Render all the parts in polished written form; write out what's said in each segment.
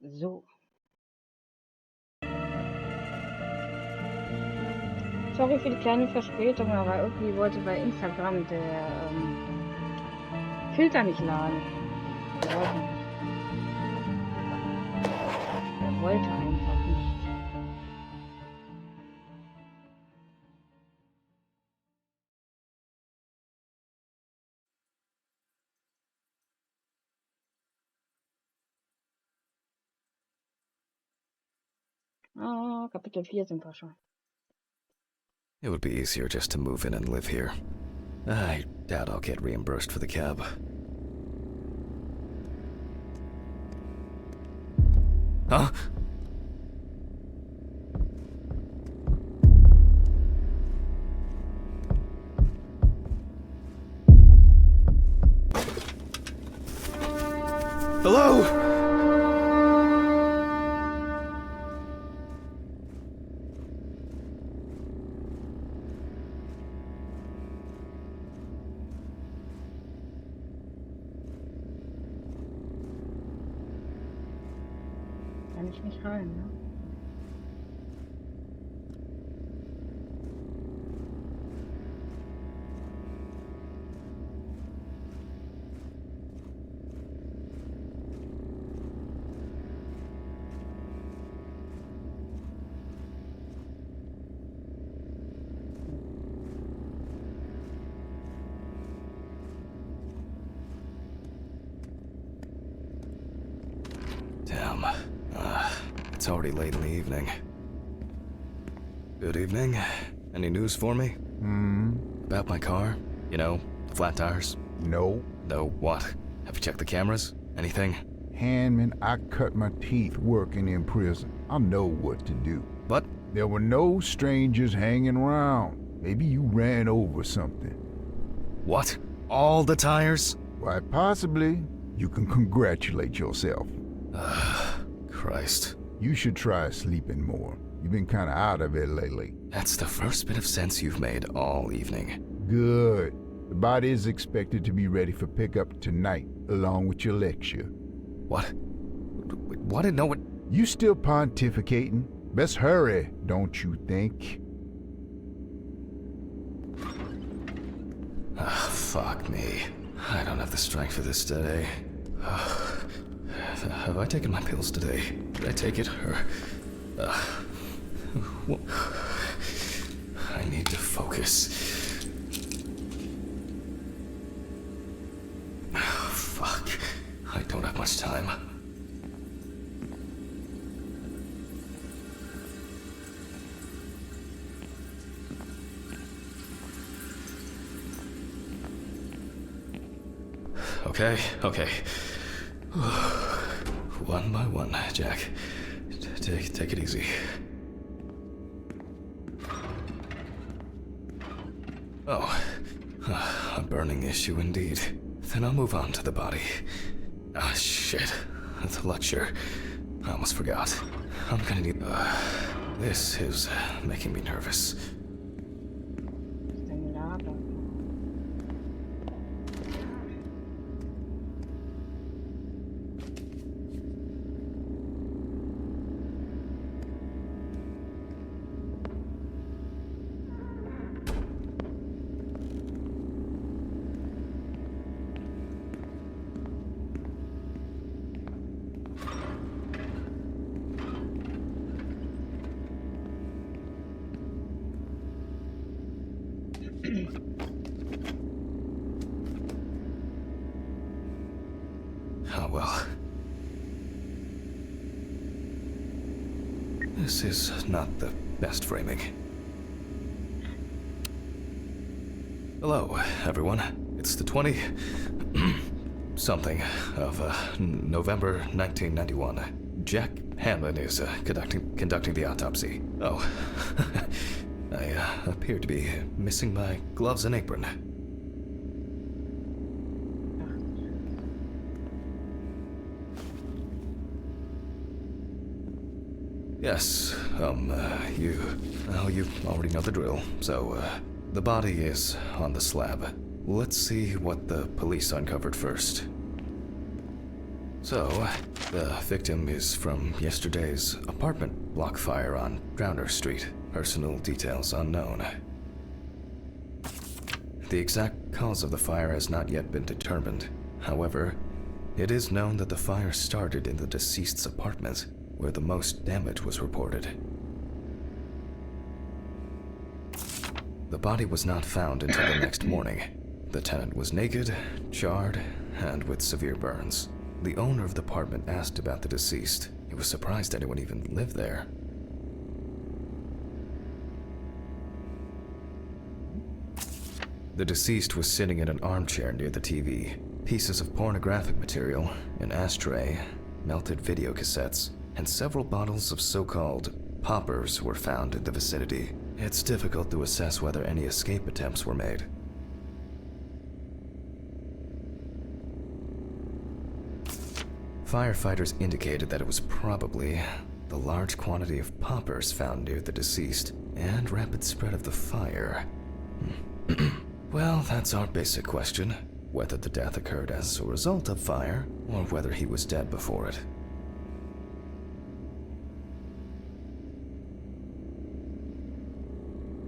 So. Sorry für die kleine Verspätung, aber irgendwie wollte bei Instagram der Filter nicht laden. Der wollte nicht. Der wollte einfach nicht. Ah, Kapitel 4 sind wir schon. It would be easier just to move in and live here. I doubt I'll get reimbursed for the cab. Huh? Hello? Kann ich nicht rein, ne? Damn. It's already late in the evening. Good evening. Any news for me? About my car? You know, the flat tires? No. No, what? Have you checked the cameras? Anything? Handman, I cut my teeth working in prison. I know what to do. But There were no strangers hanging around. Maybe you ran over something. what? All the tires? Why, possibly. You can congratulate yourself. Christ. You should try sleeping more. You've been kind of out of it lately. That's the first bit of sense you've made all evening. Good. The body is expected to be ready for pickup tonight, along with your lecture. What? What? No, what? You still pontificating? Best hurry, don't you think? Fuck me. I don't have the strength for this today. Have I taken my pills today? Did I take it? Or... I need to focus. Fuck. I don't have much time. Okay. One by one, Jack. Take it easy. Oh, a burning issue indeed. Then I'll move on to the body. Ah, shit. The lecture. I almost forgot. I'm gonna need... this is making me nervous. Was ist denn Lager? Oh well. This is not the best framing. Hello, everyone. It's the 20... something of November 1991. Jack Hanlon is conducting the autopsy. Oh, I appear to be missing my gloves and apron. Yes, you already know the drill. So, the body is on the slab. Let's see what the police uncovered first. So, the victim is from yesterday's apartment block fire on Drowner Street. Personal details unknown. The exact cause of the fire has not yet been determined. However, it is known that the fire started in the deceased's apartment, where the most damage was reported. The body was not found until the next morning. The tenant was naked, charred, and with severe burns. The owner of the apartment asked about the deceased. He was surprised anyone even lived there. The deceased was sitting in an armchair near the TV. Pieces of pornographic material, an ashtray, melted video cassettes, and several bottles of so-called poppers were found in the vicinity. It's difficult to assess whether any escape attempts were made. Firefighters indicated that it was probably the large quantity of poppers found near the deceased and rapid spread of the fire. Well, that's our basic question. Whether the death occurred as a result of fire, or whether he was dead before it.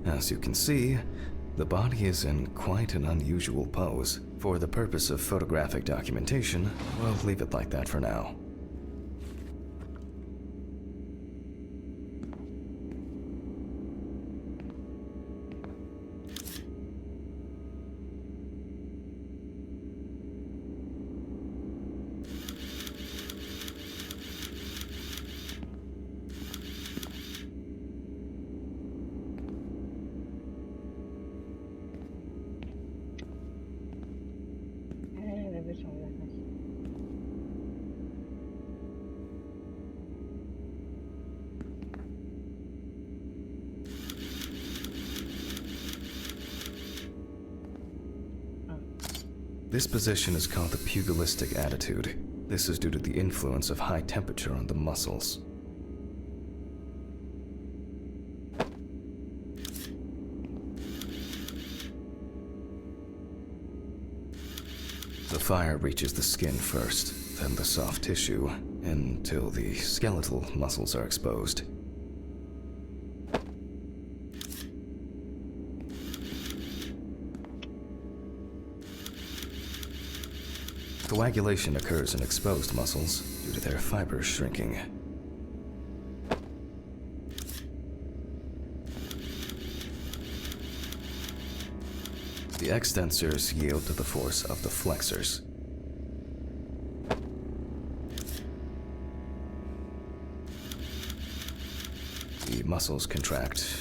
As you can see, the body is in quite an unusual pose. For the purpose of photographic documentation, we'll leave it like that for now. This position is called the pugilistic attitude. This is due to the influence of high temperature on the muscles. The fire reaches the skin first, then the soft tissue, until the skeletal muscles are exposed. Coagulation occurs in exposed muscles due to their fibers shrinking. The extensors yield to the force of the flexors. The muscles contract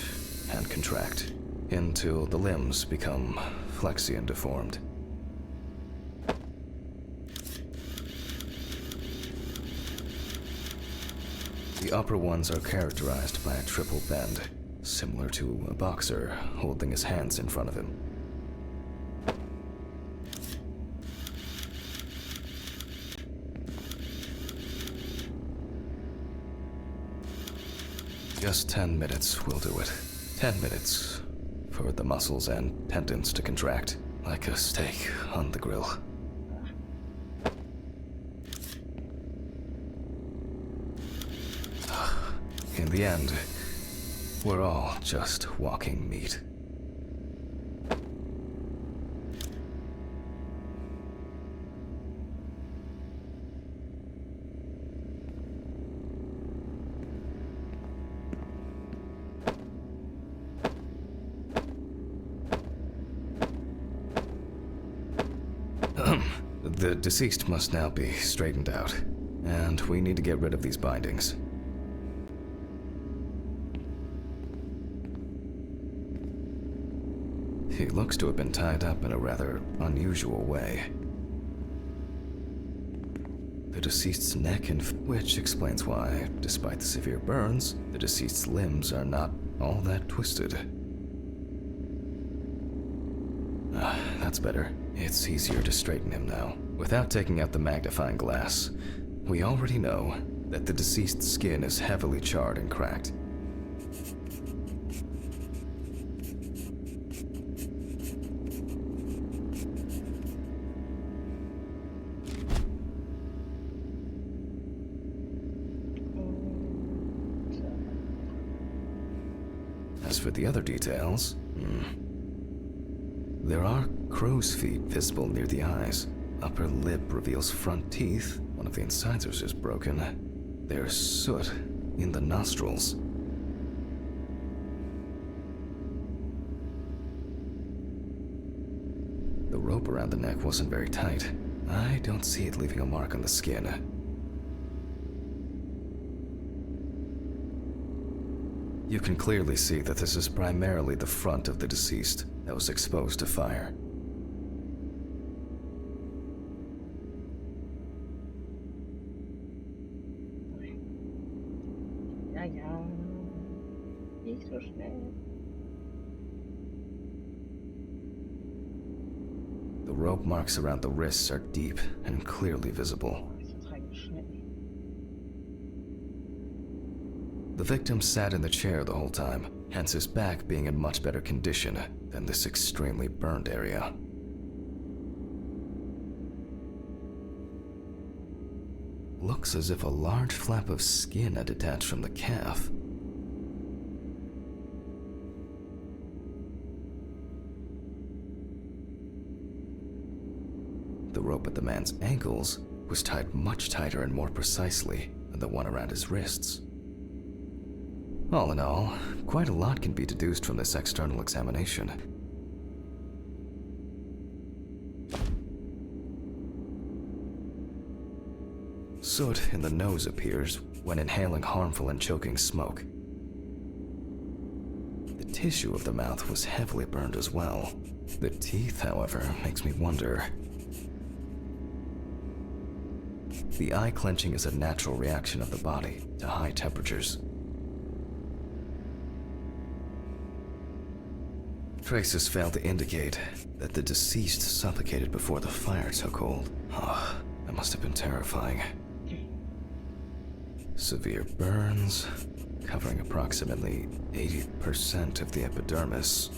and contract until the limbs become flexy and deformed. The upper ones are characterized by a triple bend, similar to a boxer holding his hands in front of him. Just 10 minutes will do it. 10 minutes for the muscles and tendons to contract, like a steak on the grill. In the end, we're all just walking meat. The deceased must now be straightened out, and we need to get rid of these bindings. He looks to have been tied up in a rather unusual way. The deceased's neck which explains why, despite the severe burns, the deceased's limbs are not all that twisted. That's better. It's easier to straighten him now. Without taking out the magnifying glass, we already know that the deceased's skin is heavily charred and cracked. As for the other details, there are crow's feet visible near the eyes. Upper lip reveals front teeth. One of the incisors is broken. There's soot in the nostrils. The rope around the neck wasn't very tight. I don't see it leaving a mark on the skin. You can clearly see that this is primarily the front of the deceased that was exposed to fire. Ja, ja. Nicht so schnell. The rope marks around the wrists are deep and clearly visible. Oh, ist das reingeschnitten. The victim sat in the chair the whole time, hence his back being in much better condition than this extremely burned area. Looks as if a large flap of skin had detached from the calf. The rope at the man's ankles was tied much tighter and more precisely than the one around his wrists. All in all, quite a lot can be deduced from this external examination. Soot in the nose appears when inhaling harmful and choking smoke. The tissue of the mouth was heavily burned as well. The teeth, however, makes me wonder. The eye clenching is a natural reaction of the body to high temperatures. Traces fail to indicate that the deceased suffocated before the fire took hold. Oh, that must have been terrifying. Severe burns, covering approximately 80% of the epidermis.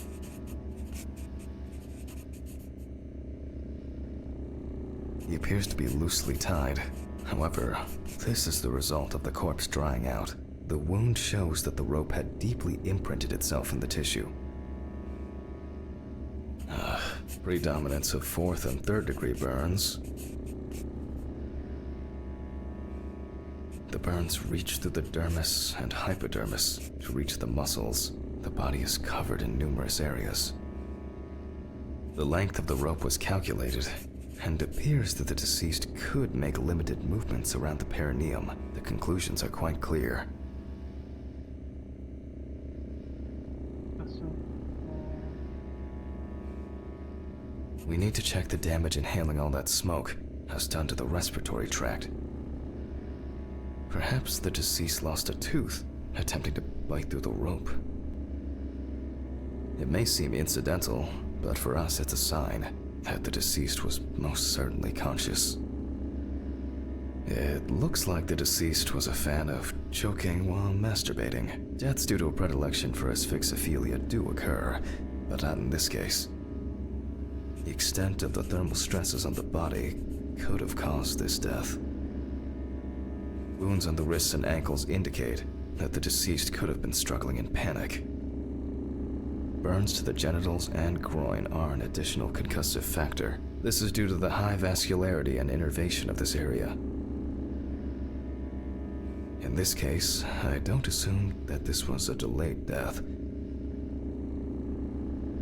He appears to be loosely tied. However, this is the result of the corpse drying out. The wound shows that the rope had deeply imprinted itself in the tissue. Predominance of 4th and 3rd degree burns. The burns reach through the dermis and hypodermis to reach the muscles. The body is covered in numerous areas. The length of the rope was calculated, and appears that the deceased could make limited movements around the perineum. The conclusions are quite clear. Ach so. We need to check the damage inhaling all that smoke has done to the respiratory tract. Perhaps the deceased lost a tooth attempting to bite through the rope. It may seem incidental, but for us it's a sign that the deceased was most certainly conscious. It looks like the deceased was a fan of choking while masturbating. Deaths due to a predilection for asphyxophilia do occur, but not in this case. The extent of the thermal stresses on the body could have caused this death. Wounds on the wrists and ankles indicate that the deceased could have been struggling in panic. Burns to the genitals and groin are an additional concussive factor. This is due to the high vascularity and innervation of this area. In this case, I don't assume that this was a delayed death.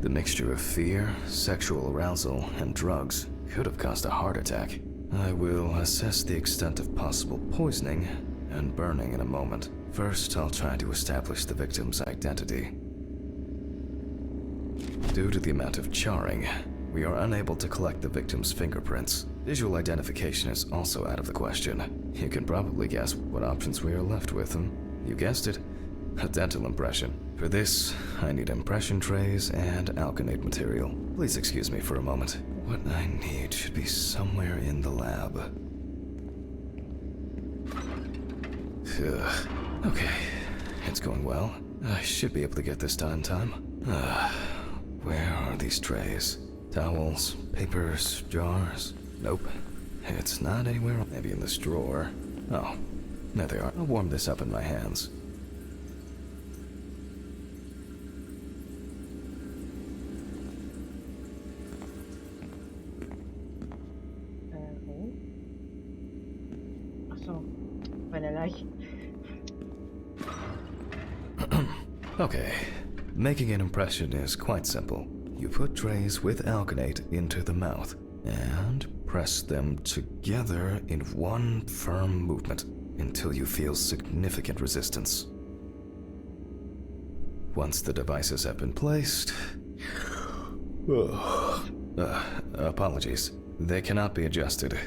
The mixture of fear, sexual arousal, and drugs could have caused a heart attack. I will assess the extent of possible poisoning and burning in a moment. First, I'll try to establish the victim's identity. Due to the amount of charring, we are unable to collect the victim's fingerprints. Visual identification is also out of the question. You can probably guess what options we are left with. You guessed it, a dental impression. For this, I need impression trays and alkanate material. Please excuse me for a moment. What I need should be somewhere in the lab. Okay, it's going well. I should be able to get this done in time. Where are these trays? Towels, papers, jars? Nope. It's not anywhere. Maybe in this drawer. Oh, there they are. I'll warm this up in my hands. so, bei der Leiche. Okay, making an impression is quite simple. You put trays with alginate into the mouth and press them together in one firm movement until you feel significant resistance. Once the devices have been placed... apologies. They cannot be adjusted.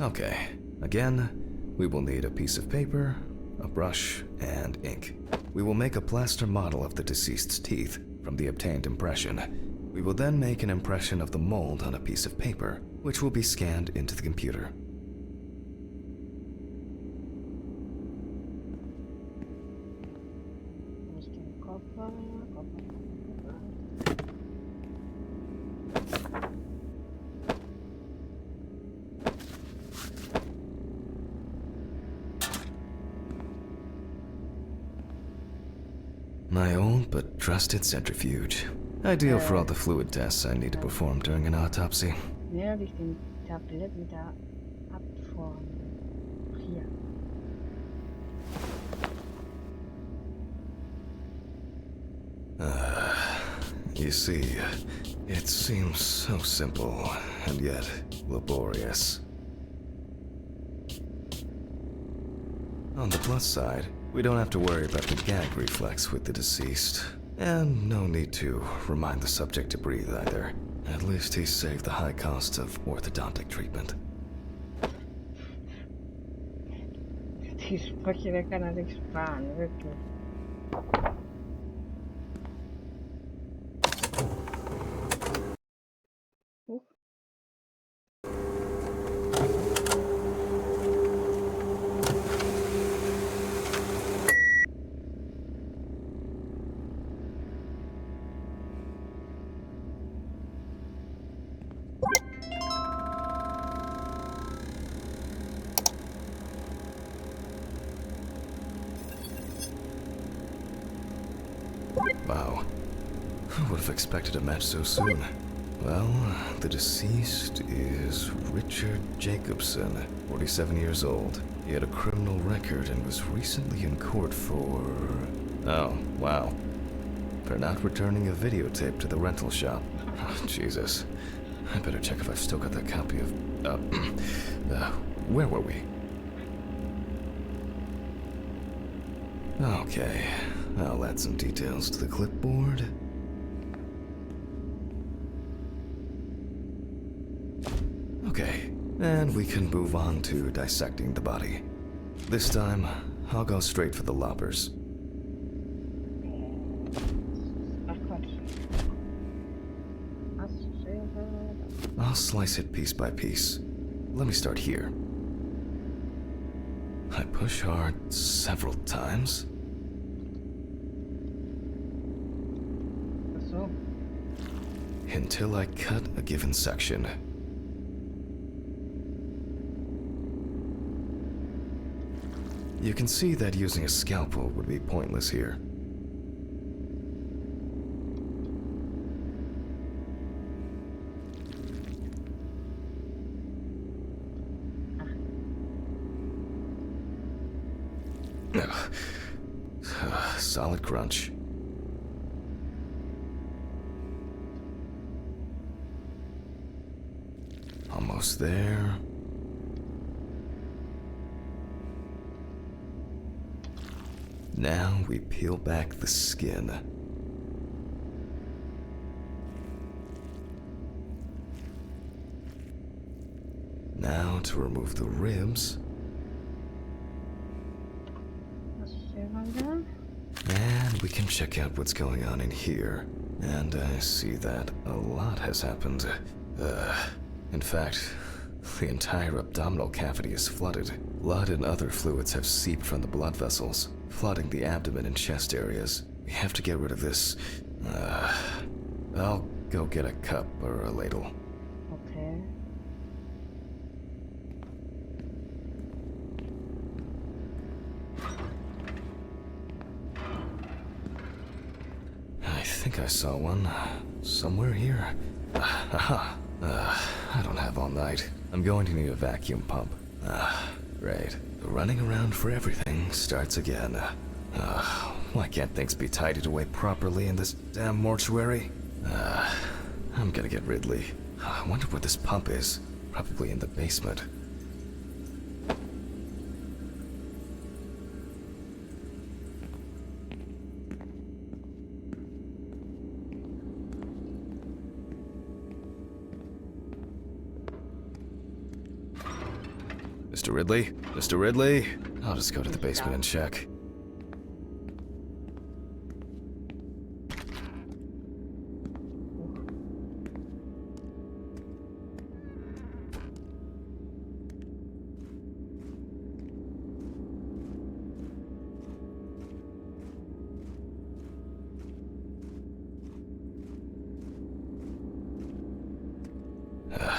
Okay, again, we will need a piece of paper, a brush, and ink. We will make a plaster model of the deceased's teeth from the obtained impression. We will then make an impression of the mold on a piece of paper, which will be scanned into the computer. My old but trusted centrifuge. Ideal for all the fluid tests I need to perform during an autopsy. Ja, habe ich den Tablett wieder abformen. Hier. You see, it seems so simple and yet laborious. On the plus side, we don't have to worry about the gag reflex with the deceased. And no need to remind the subject to breathe either. At least he saved the high cost of orthodontic treatment. Die Sprüche, da kann er sich sparen, wirklich. Wow. Who would have expected a match so soon? Well, the deceased is Richard Jacobson, 47 years old. He had a criminal record and was recently in court for... Oh, wow. For not returning a videotape to the rental shop. Oh, Jesus. I better check if I've still got that copy of... where were we? Okay, I'll add some details to the clipboard. Okay, and we can move on to dissecting the body. This time, I'll go straight for the loppers. Ach Quatsch. I'll slice it piece by piece. Let me start here. I push hard several times. So. Until I cut a given section. You can see that using a scalpel would be pointless here. Solid crunch. Almost there. Now we peel back the skin. Now to remove the ribs. And we can check out what's going on in here. And I see that a lot has happened. In fact, the entire abdominal cavity is flooded. Blood and other fluids have seeped from the blood vessels, flooding the abdomen and chest areas. We have to get rid of this. I'll go get a cup or a ladle. Okay. I think I saw one somewhere here. Aha. I don't have all night. I'm going to need a vacuum pump. Right. Running around for everything starts again. Why can't things be tidied away properly in this damn mortuary? I'm gonna get Ridley. I wonder where this pump is. Probably in the basement. Mr. Ridley? Mr. Ridley? I'll just go to the basement and check.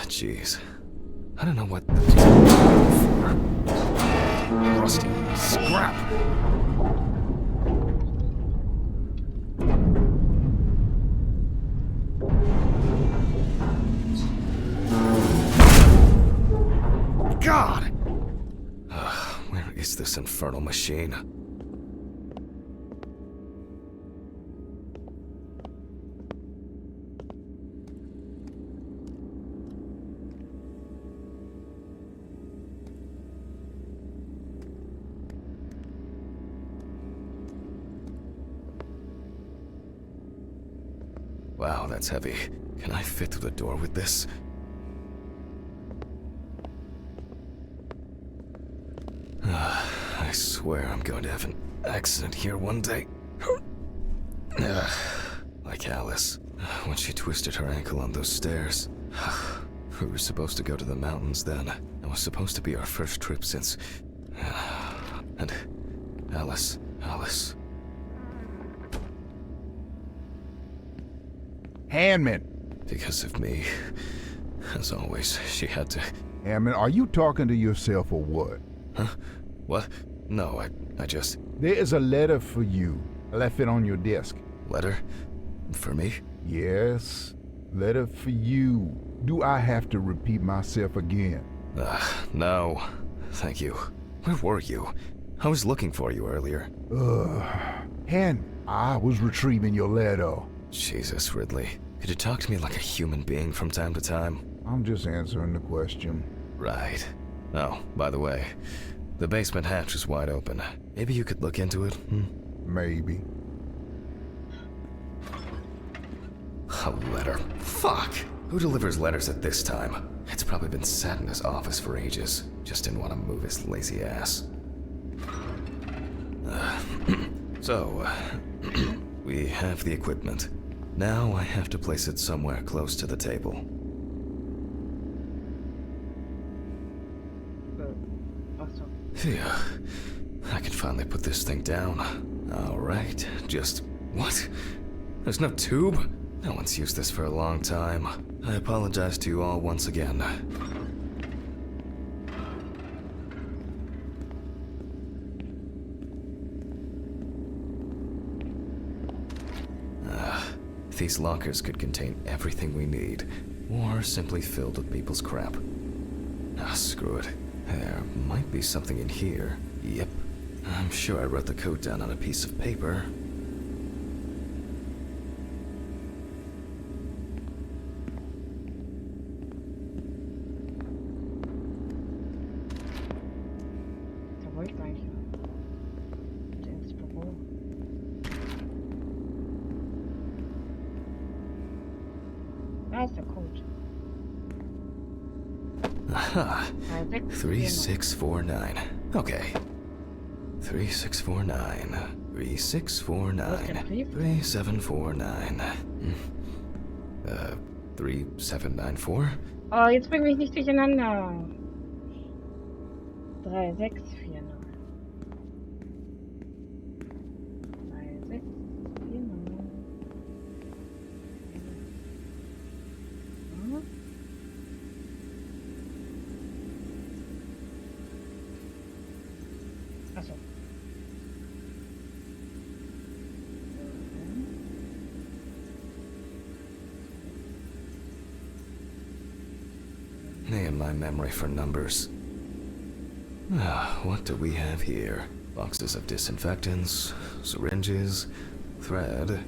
Jeez. I don't know what the for. Rusty scrap. God! Where is this infernal machine? Wow, that's heavy. Can I fit through the door with this? I swear I'm going to have an accident here one day. Like Alice, when she twisted her ankle on those stairs. We were supposed to go to the mountains then. It was supposed to be our first trip since... And Alice. Handman! Because of me. As always, she had to... Handman, are you talking to yourself or what? Huh? What? No, I just... There is a letter for you. I left it on your desk. Letter? For me? Yes, letter for you. Do I have to repeat myself again? No. Thank you. Where were you? I was looking for you earlier. I was retrieving your letter. Jesus, Ridley. Could you talk to me like a human being from time to time? I'm just answering the question. Right. Oh, by the way, the basement hatch is wide open. Maybe you could look into it? Maybe. A letter. Fuck! Who delivers letters at this time? It's probably been sat in his office for ages. Just didn't want to move his lazy ass. We have the equipment. Now I have to place it somewhere close to the table. Phew. I can finally put this thing down. Alright, just... What? There's no tube? No one's used this for a long time. I apologize to you all once again. These lockers could contain everything we need, or simply filled with people's crap. Screw it. There might be something in here. Yep. I'm sure I wrote the code down on a piece of paper. Da ist der Code. Aha. 3649. Okay. 3649. 3649. 3749. 3794? Oh, jetzt bring mich nicht durcheinander. 3649. 3649. Achso. Me and my memory for numbers. What do we have here? Boxes of disinfectants, syringes, thread. Was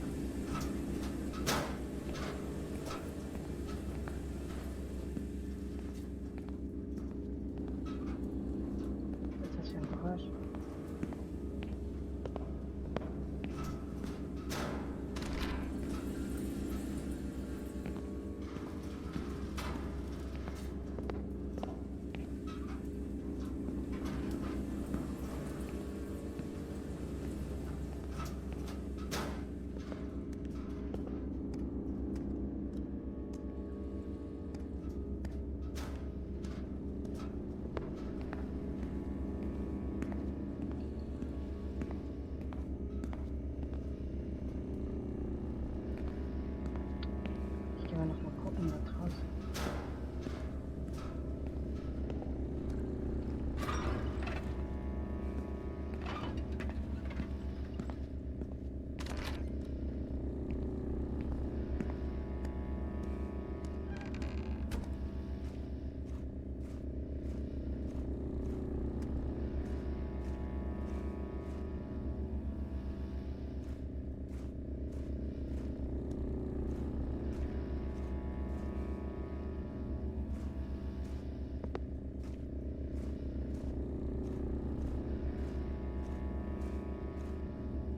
ist das für ein Geräusch? Ich gehe mal noch mal gucken da draußen.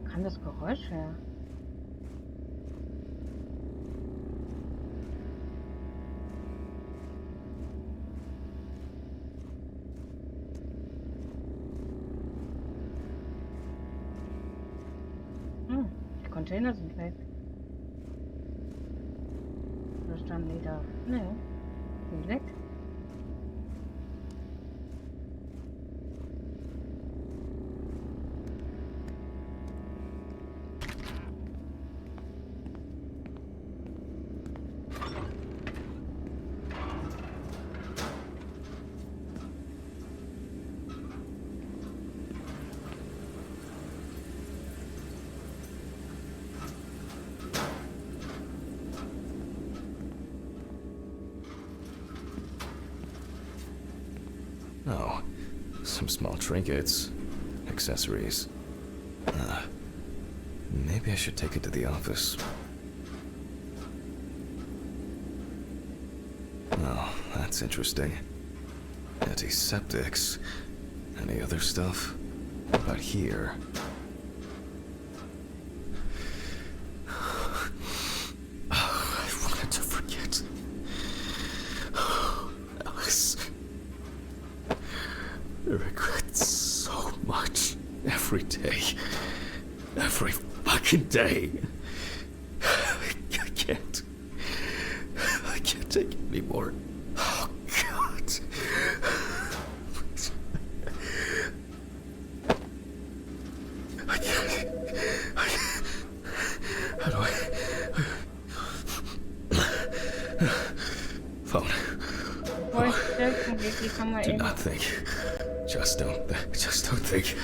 Kam das Geräusch her? Die Container sind weg. Oder standen die da? Nee, sind weg. Oh, some small trinkets, accessories. Maybe I should take it to the office. Oh, that's interesting. Antiseptics. Any other stuff? But here. I wanted to forget. Alice. I regret so much. Every day. Every fucking day. I can't. I can't take it anymore. Oh, God. I can't. How do I... Phone. Boah, ich denke, die kann man Do eben. not think. Just don't think.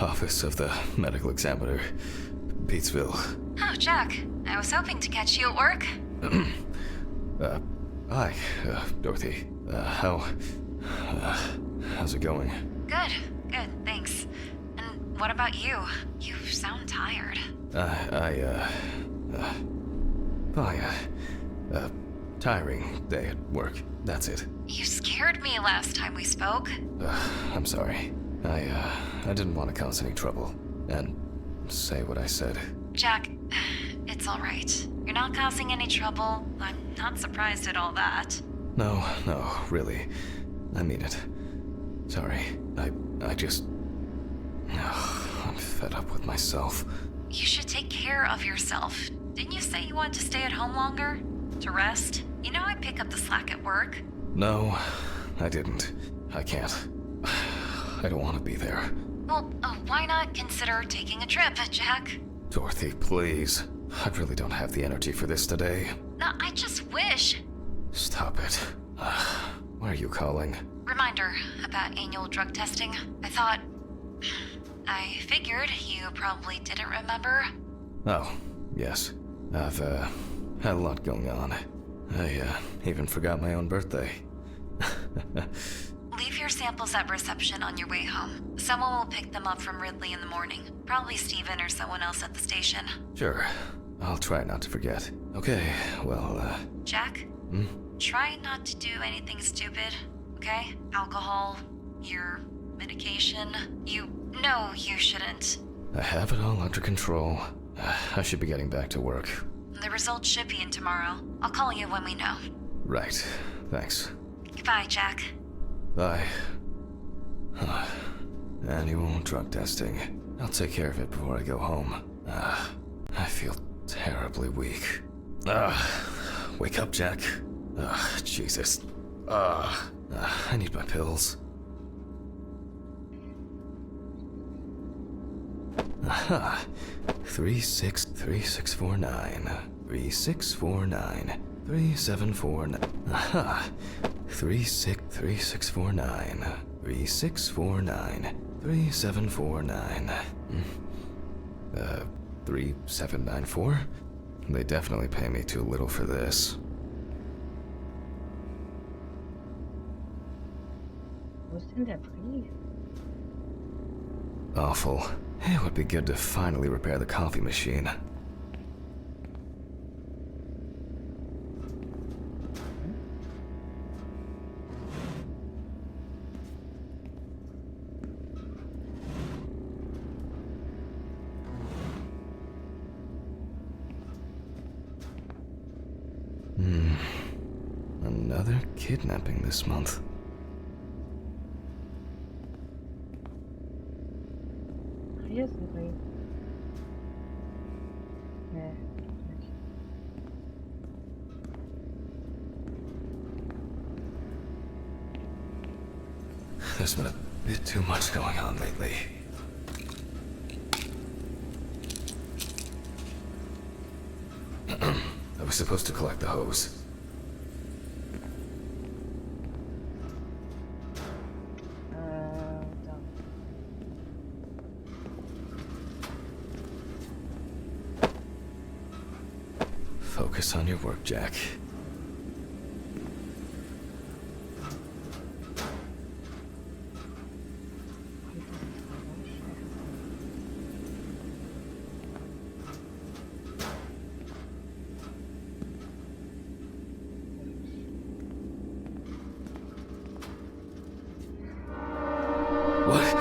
Office of the Medical Examiner, Beatsville. Oh, Jack. I was hoping to catch you at work. Hi, Dorothy. How's it going? Good, thanks. And what about you? You sound tired. Tiring day at work. That's it. You scared me last time we spoke. I'm sorry. I didn't want to cause any trouble and say what I said. Jack, it's all right. You're not causing any trouble. I'm not surprised at all that. No, really. I mean it. Sorry. I just... I'm fed up with myself. You should take care of yourself. Didn't you say you wanted to stay at home longer? To rest? You know I pick up the slack at work. No, I didn't. I can't. I don't want to be there. Well, why not consider taking a trip, Jack? Dorothy, please. I really don't have the energy for this today. No, I just wish. Stop it. Why are you calling? Reminder about annual drug testing. I figured you probably didn't remember. Oh, yes. I've, had a lot going on. I, even forgot my own birthday. Leave your samples at reception on your way home. Someone will pick them up from Ridley in the morning. Probably Steven or someone else at the station. Sure. I'll try not to forget. Okay, well, Jack? Try not to do anything stupid, okay? Alcohol, your medication. No, you shouldn't. I have it all under control. I should be getting back to work. The results should be in tomorrow. I'll call you when we know. Right. Thanks. Goodbye, Jack. Bye. Annual drug testing. I'll take care of it before I go home. I feel terribly weak. Wake up, Jack. Jesus. I need my pills. Aha. 363649. 3649. 3749. Aha. 363649. 3649. 3749. 3794? They definitely pay me too little for this. Wo ist denn der Brief? Awful. It would be good to finally repair the coffee machine. Another kidnapping this month. Hier ist ein Brief. Nee, nicht. There's been a bit too much going on lately. I was supposed to collect the hose. Da. Focus on your work, Jack. What?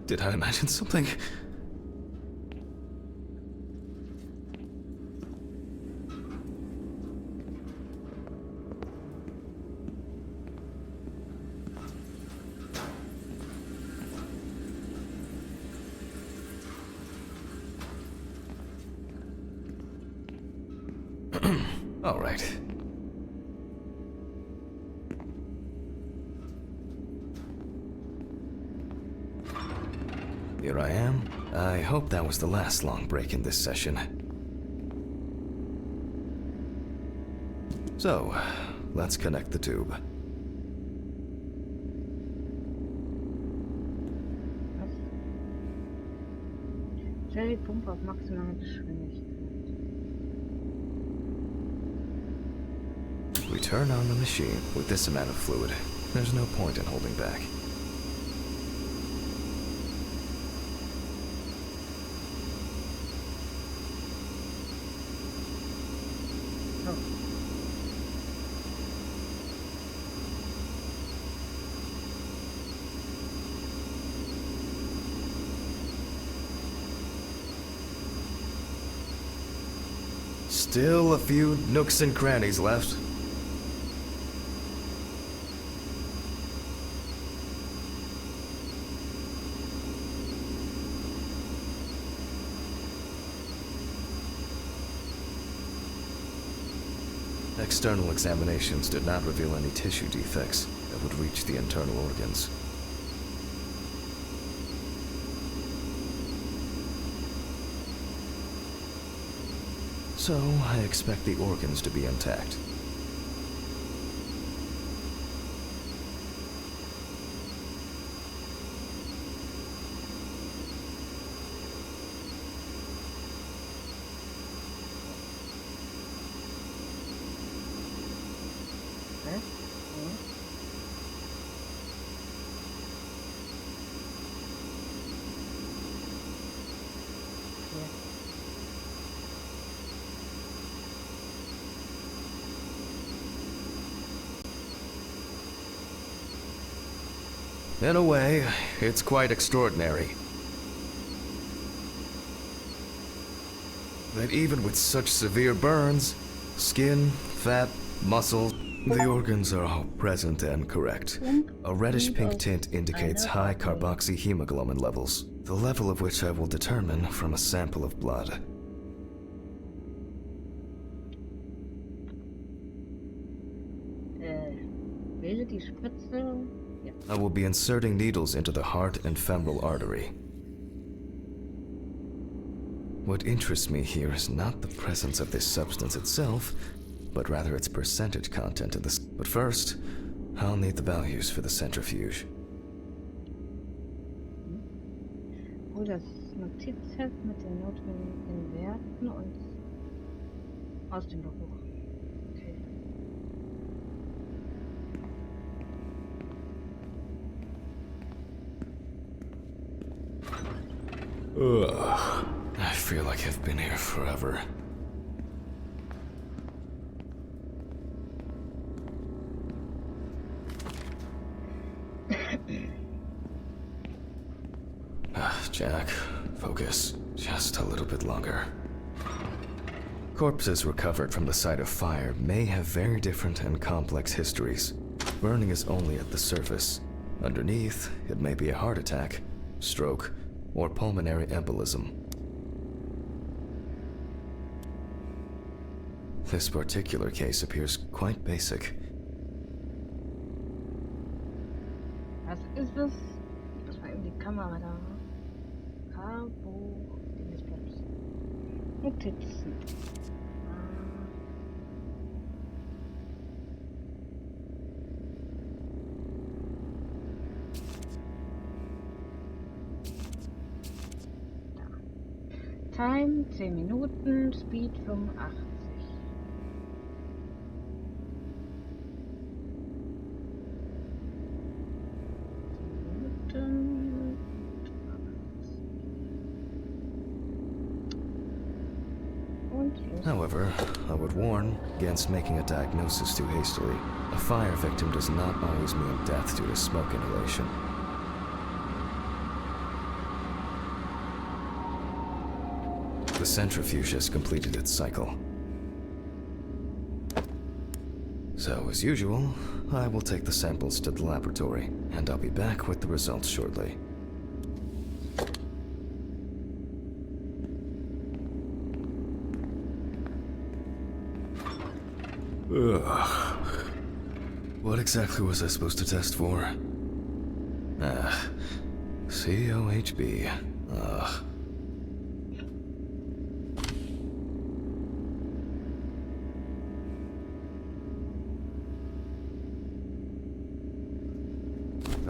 Did I imagine something? All right. Here I am. I hope that was the last long break in this session. So, let's connect the tube. Was? Stell die Pumpe auf maximale Geschwindigkeit. We turn on the machine with this amount of fluid. There's no point in holding back. Oh. Still a few nooks and crannies left. External examinations did not reveal any tissue defects that would reach the internal organs. So, I expect the organs to be intact. In a way, it's quite extraordinary that even with such severe burns, skin, fat, muscle, the organs are all present and correct. A reddish-pink tint indicates high carboxyhemoglobin levels, the level of which I will determine from a sample of blood. Wähle die Spritze. Ja. I will be inserting needles into the heart and femoral artery. What interests me here is not the presence of this substance itself, but rather its percentage content in this. But first, I'll need the values for the centrifuge. Hol das Notizheft mit den notwendigen Werten und aus dem Buch. Okay. Ugh. I feel like I've been here forever. Jack, focus. Just a little bit longer. Corpses recovered from the site of fire may have very different and complex histories. Burning is only at the surface. Underneath, it may be a heart attack, stroke, or pulmonary embolism. This particular case appears quite basic. Was ist es? Das war eben die Kamera da. Carbo. Notizen. Time 10 Minuten, Speed 85. However, I would warn against making a diagnosis too hastily. A fire victim does not always mean death due to smoke inhalation. The centrifuge has completed its cycle. So, as usual, I will take the samples to the laboratory, and I'll be back with the results shortly. Ugh. What exactly was I supposed to test for? COHB. Ugh.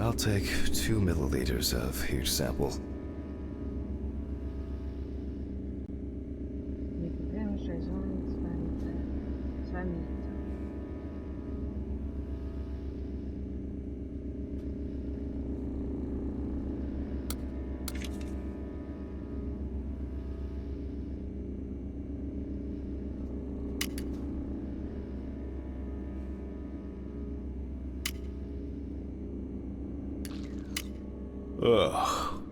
I'll take 2 milliliters of each sample. Ugh.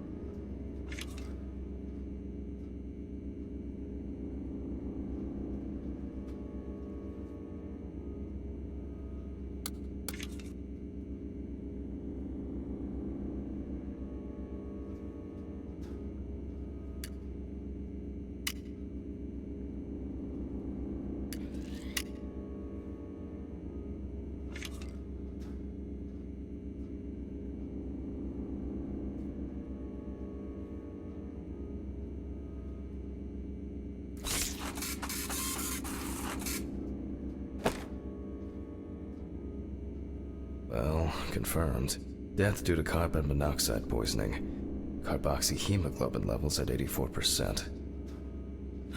confirmed. Death due to carbon monoxide poisoning. Carboxyhemoglobin levels at 84%.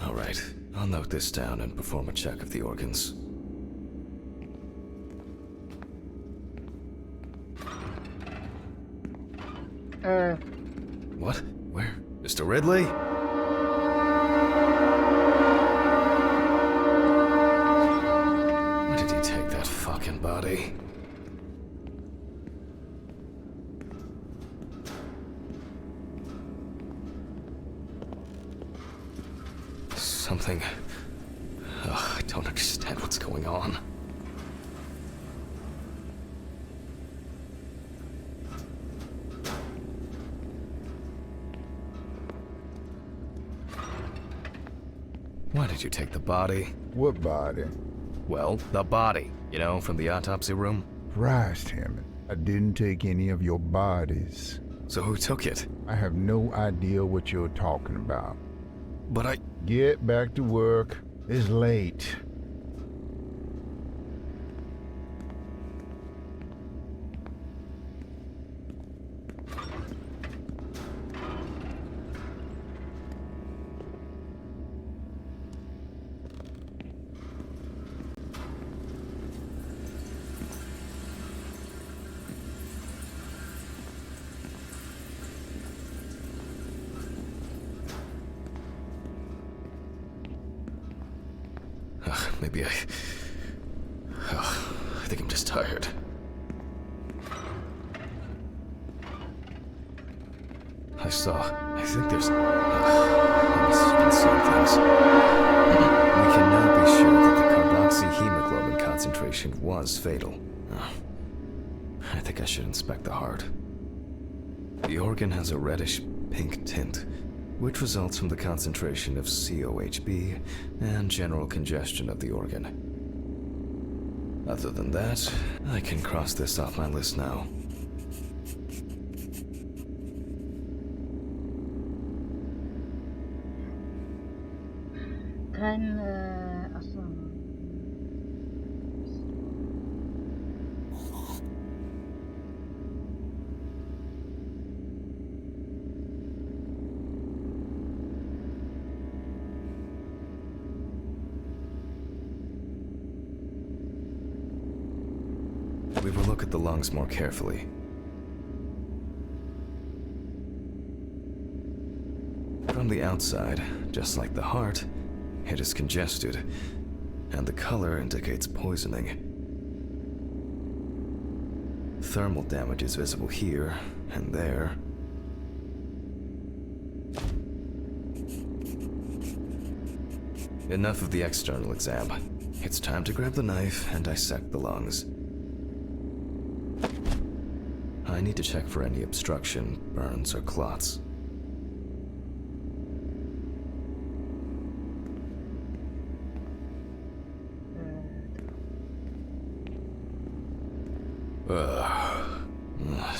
Alright, I'll note this down and perform a check of the organs. What? Where? Mr. Ridley? Why did he take that fucking body? Something... I don't understand what's going on. Why did you take the body? What body? Well, the body. You know, from the autopsy room? Christ, Hammond. I didn't take any of your bodies. So who took it? I have no idea what you're talking about. But I... Get back to work. It's late. Maybe I think I'm just tired. I think there's... I must have been seeing things. We can now be sure that the carboxyhemoglobin concentration was fatal. I think I should inspect the heart. The organ has a reddish pink tint, which results from the concentration of COHB and general congestion of the organ. Other than that, I can cross this off my list now. Achso. We will look at the lungs more carefully. From the outside, just like the heart, it is congested, and the color indicates poisoning. Thermal damage is visible here and there. Enough of the external exam. It's time to grab the knife and dissect the lungs. I need to check for any obstruction, burns, or clots.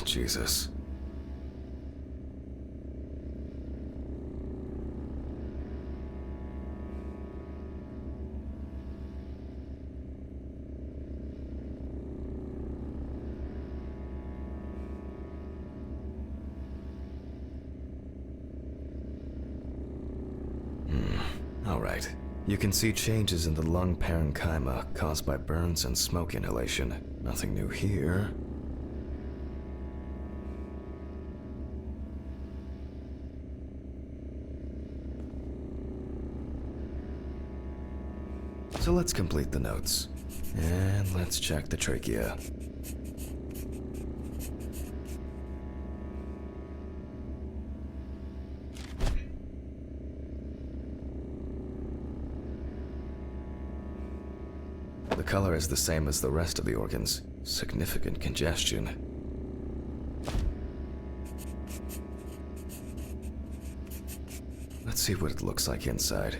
Jesus. All right. You can see changes in the lung parenchyma caused by burns and smoke inhalation. Nothing new here. So let's complete the notes. And let's check the trachea. The color is the same as the rest of the organs. Significant congestion. Let's see what it looks like inside.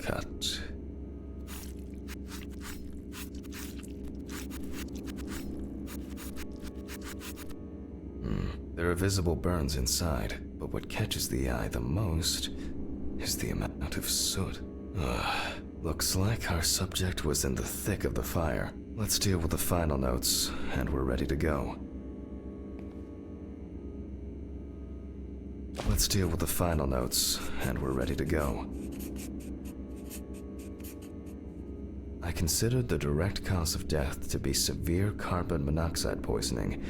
cut. There are visible burns inside, but what catches the eye the most is the amount of soot. Looks like our subject was in the thick of the fire. Let's deal with the final notes, and we're ready to go. Let's deal with the final notes, and we're ready to go. I considered the direct cause of death to be severe carbon monoxide poisoning,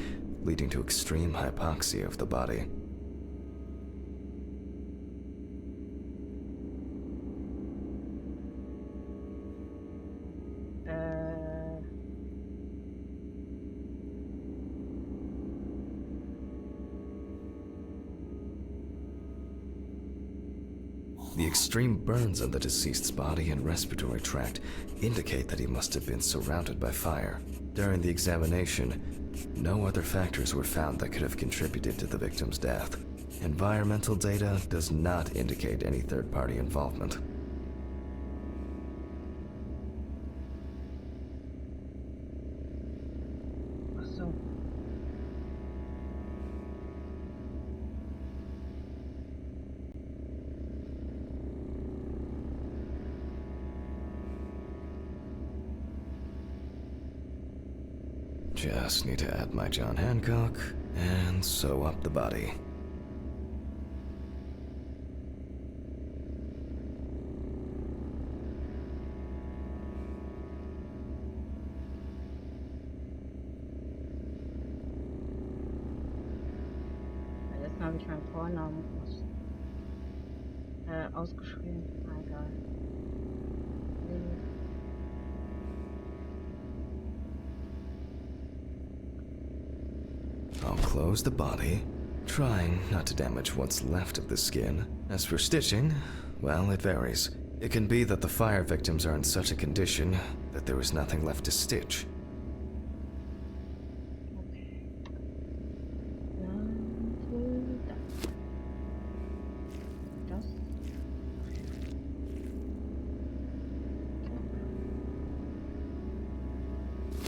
leading to extreme hypoxia of the body. The extreme burns on the deceased's body and respiratory tract indicate that he must have been surrounded by fire. During the examination, no other factors were found that could have contributed to the victim's death. Environmental data does not indicate any third-party involvement. Ach so. Just need to add my John Hancock and sew up the body. Letzten habe ich meinen Vornamen ausgeschrieben. Ah, egal. I'll close the body, trying not to damage what's left of the skin. As for stitching, well, it varies. It can be that the fire victims are in such a condition that there is nothing left to stitch.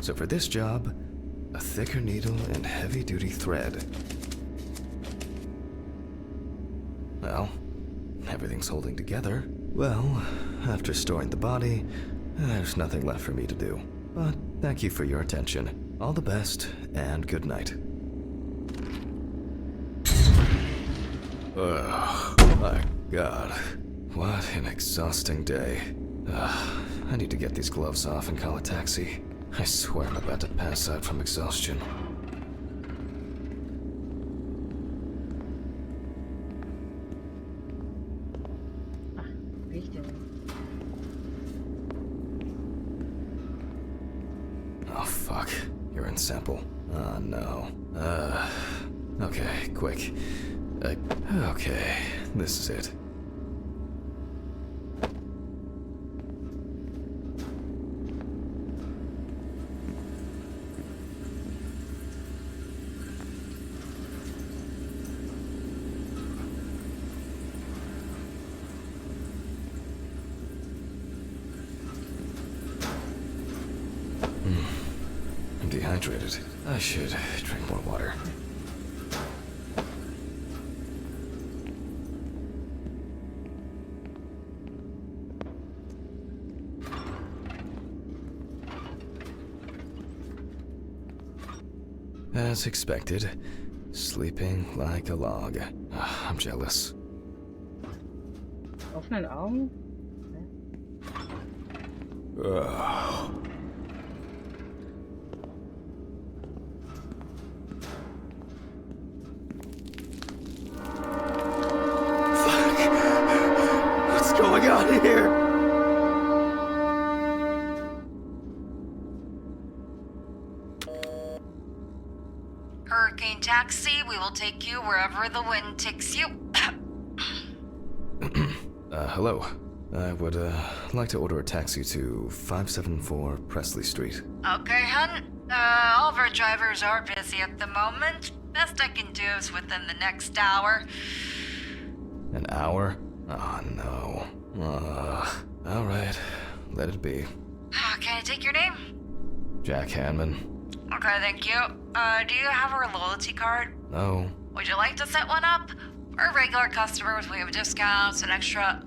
So for this job, a thicker needle and heavy-duty thread. Well, everything's holding together. Well, after storing the body, there's nothing left for me to do. But thank you for your attention. All the best, and good night. Oh, my God. What an exhausting day. I need to get these gloves off and call a taxi. I swear I'm about to pass out from exhaustion. Oh, fuck. Urine sample. Oh, no. Okay, quick. Okay, this is it. I'm dehydrated. I should drink more water. As expected, sleeping like a log. I'm jealous. Offenen Augen? Ugh. What's going on here? Hurricane Taxi, we will take you wherever the wind takes you. Hello. I would, like to order a taxi to 574 Presley Street. Okay, hun. All of our drivers are busy at the moment. Best I can do is within the next hour. An hour? Oh, no. Alright, let it be. Can I take your name? Jack Hanman. Okay, thank you. Do you have our loyalty card? No. Would you like to set one up? For regular customers, we have discounts and extra...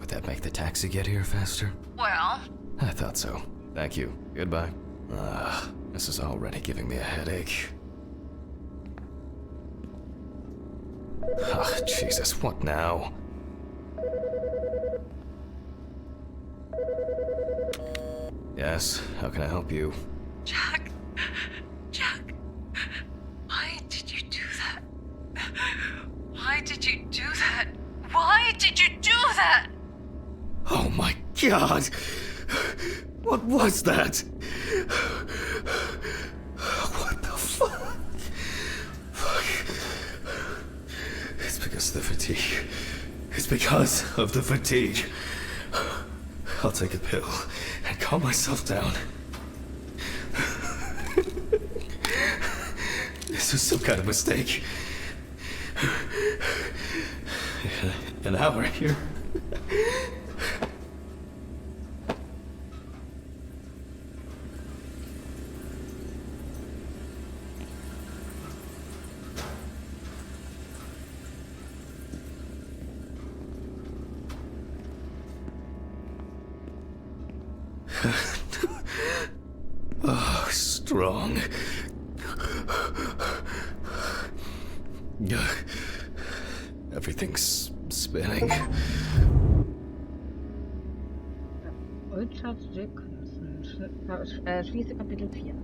Would that make the taxi get here faster? Well... I thought so. Thank you. Goodbye. This is already giving me a headache. Oh, Jesus, what now? Yes, how can I help you? Jack, why did you do that? Why did you do that? Why did you do that? Oh my God! What was that? What the fuck? It's because of the fatigue. It's because of the fatigue. I'll take a pill and calm myself down. This was some kind of mistake. An hour here. Oh, strong. Everything's spinning. Ultra-Sequenzen. Schließe Kapitel 4.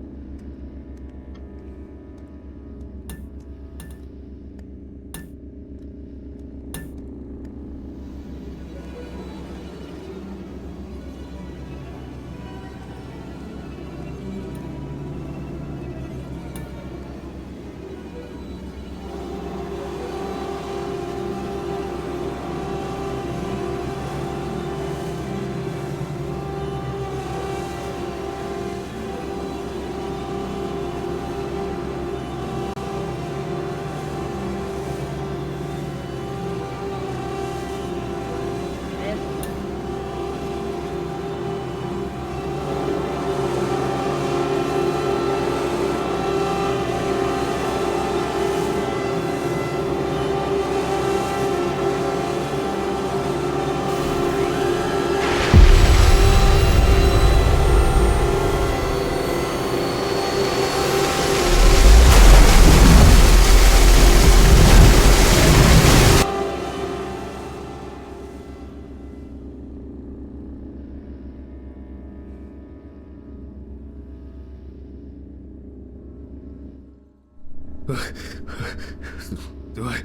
Do I...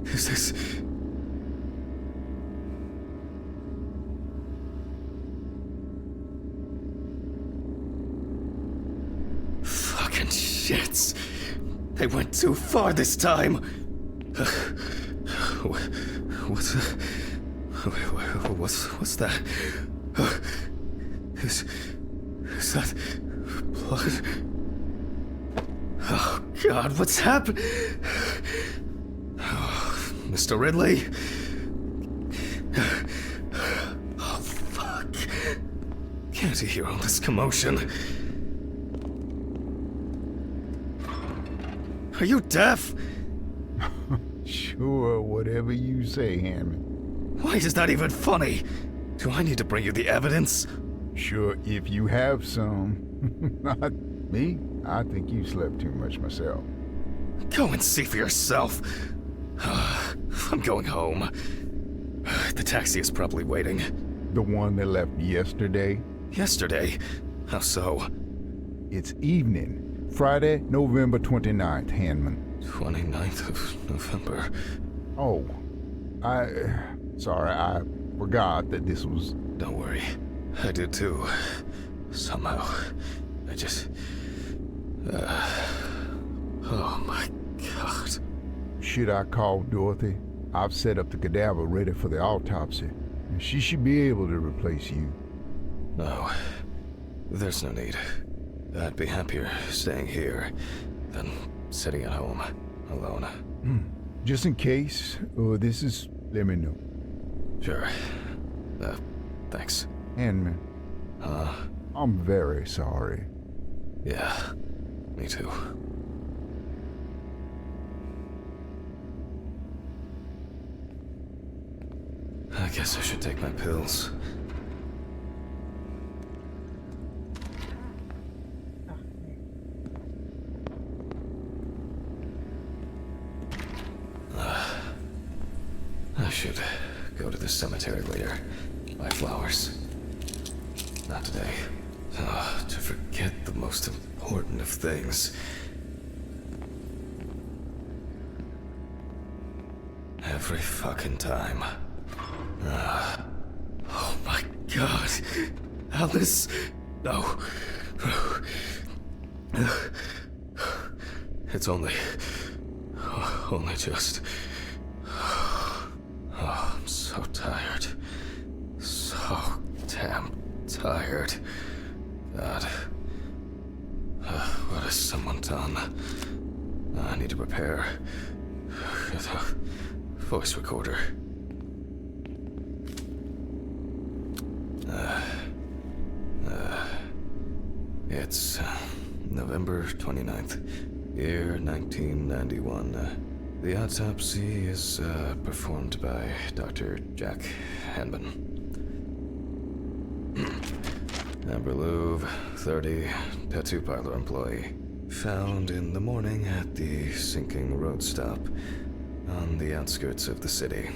Is this... Fucking shits. They went too far this time. What's that? Is that blood? Oh, God, what's happened? Oh, Mr. Ridley? Oh, fuck. Can't you hear all this commotion? Are you deaf? Sure, whatever you say, Hammond. Why is that even funny? Do I need to bring you the evidence? Sure, if you have some. Not me. I think you slept too much myself. Go and see for yourself. I'm going home. The taxi is probably waiting. The one that left yesterday? Yesterday? How so? It's evening. Friday, November 29th, Hanman. 29th of November. Oh, sorry, I forgot that this was... Don't worry. I did too. Somehow. I just... oh my God. Should I call Dorothy? I've set up the cadaver ready for the autopsy. And she should be able to replace you. No. There's no need. I'd be happier staying here than sitting at home, alone. Just in case, this is... let me know. Sure. Thanks. Inman, I'm very sorry. Yeah, me too. I guess I should take my pills. I should go to the cemetery later. Buy flowers. Not today. To forget the most important of things. Every fucking time. Oh my god. Alice. No. It's only just... Oh, I'm so tired. So damn tired. God. What has someone done? I need to prepare. The voice recorder. It's November 29th, year 1991. The autopsy is performed by Dr. Jack Hanman. Amber Louve, 30, tattoo parlor employee. Found in the morning at the sinking road stop on the outskirts of the city.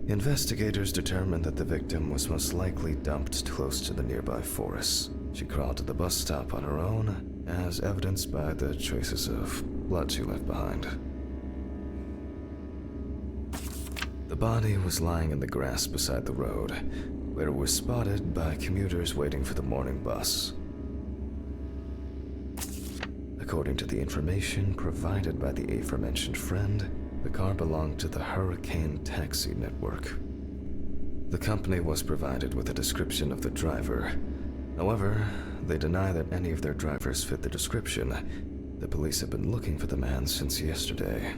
Investigators determined that the victim was most likely dumped close to the nearby forest. She crawled to the bus stop on her own, as evidenced by the traces of blood she left behind. The body was lying in the grass beside the road, where it was spotted by commuters waiting for the morning bus. According to the information provided by the aforementioned friend, the car belonged to the Hurricane Taxi Network. The company was provided with a description of the driver. However, they deny that any of their drivers fit the description. The police have been looking for the man since yesterday.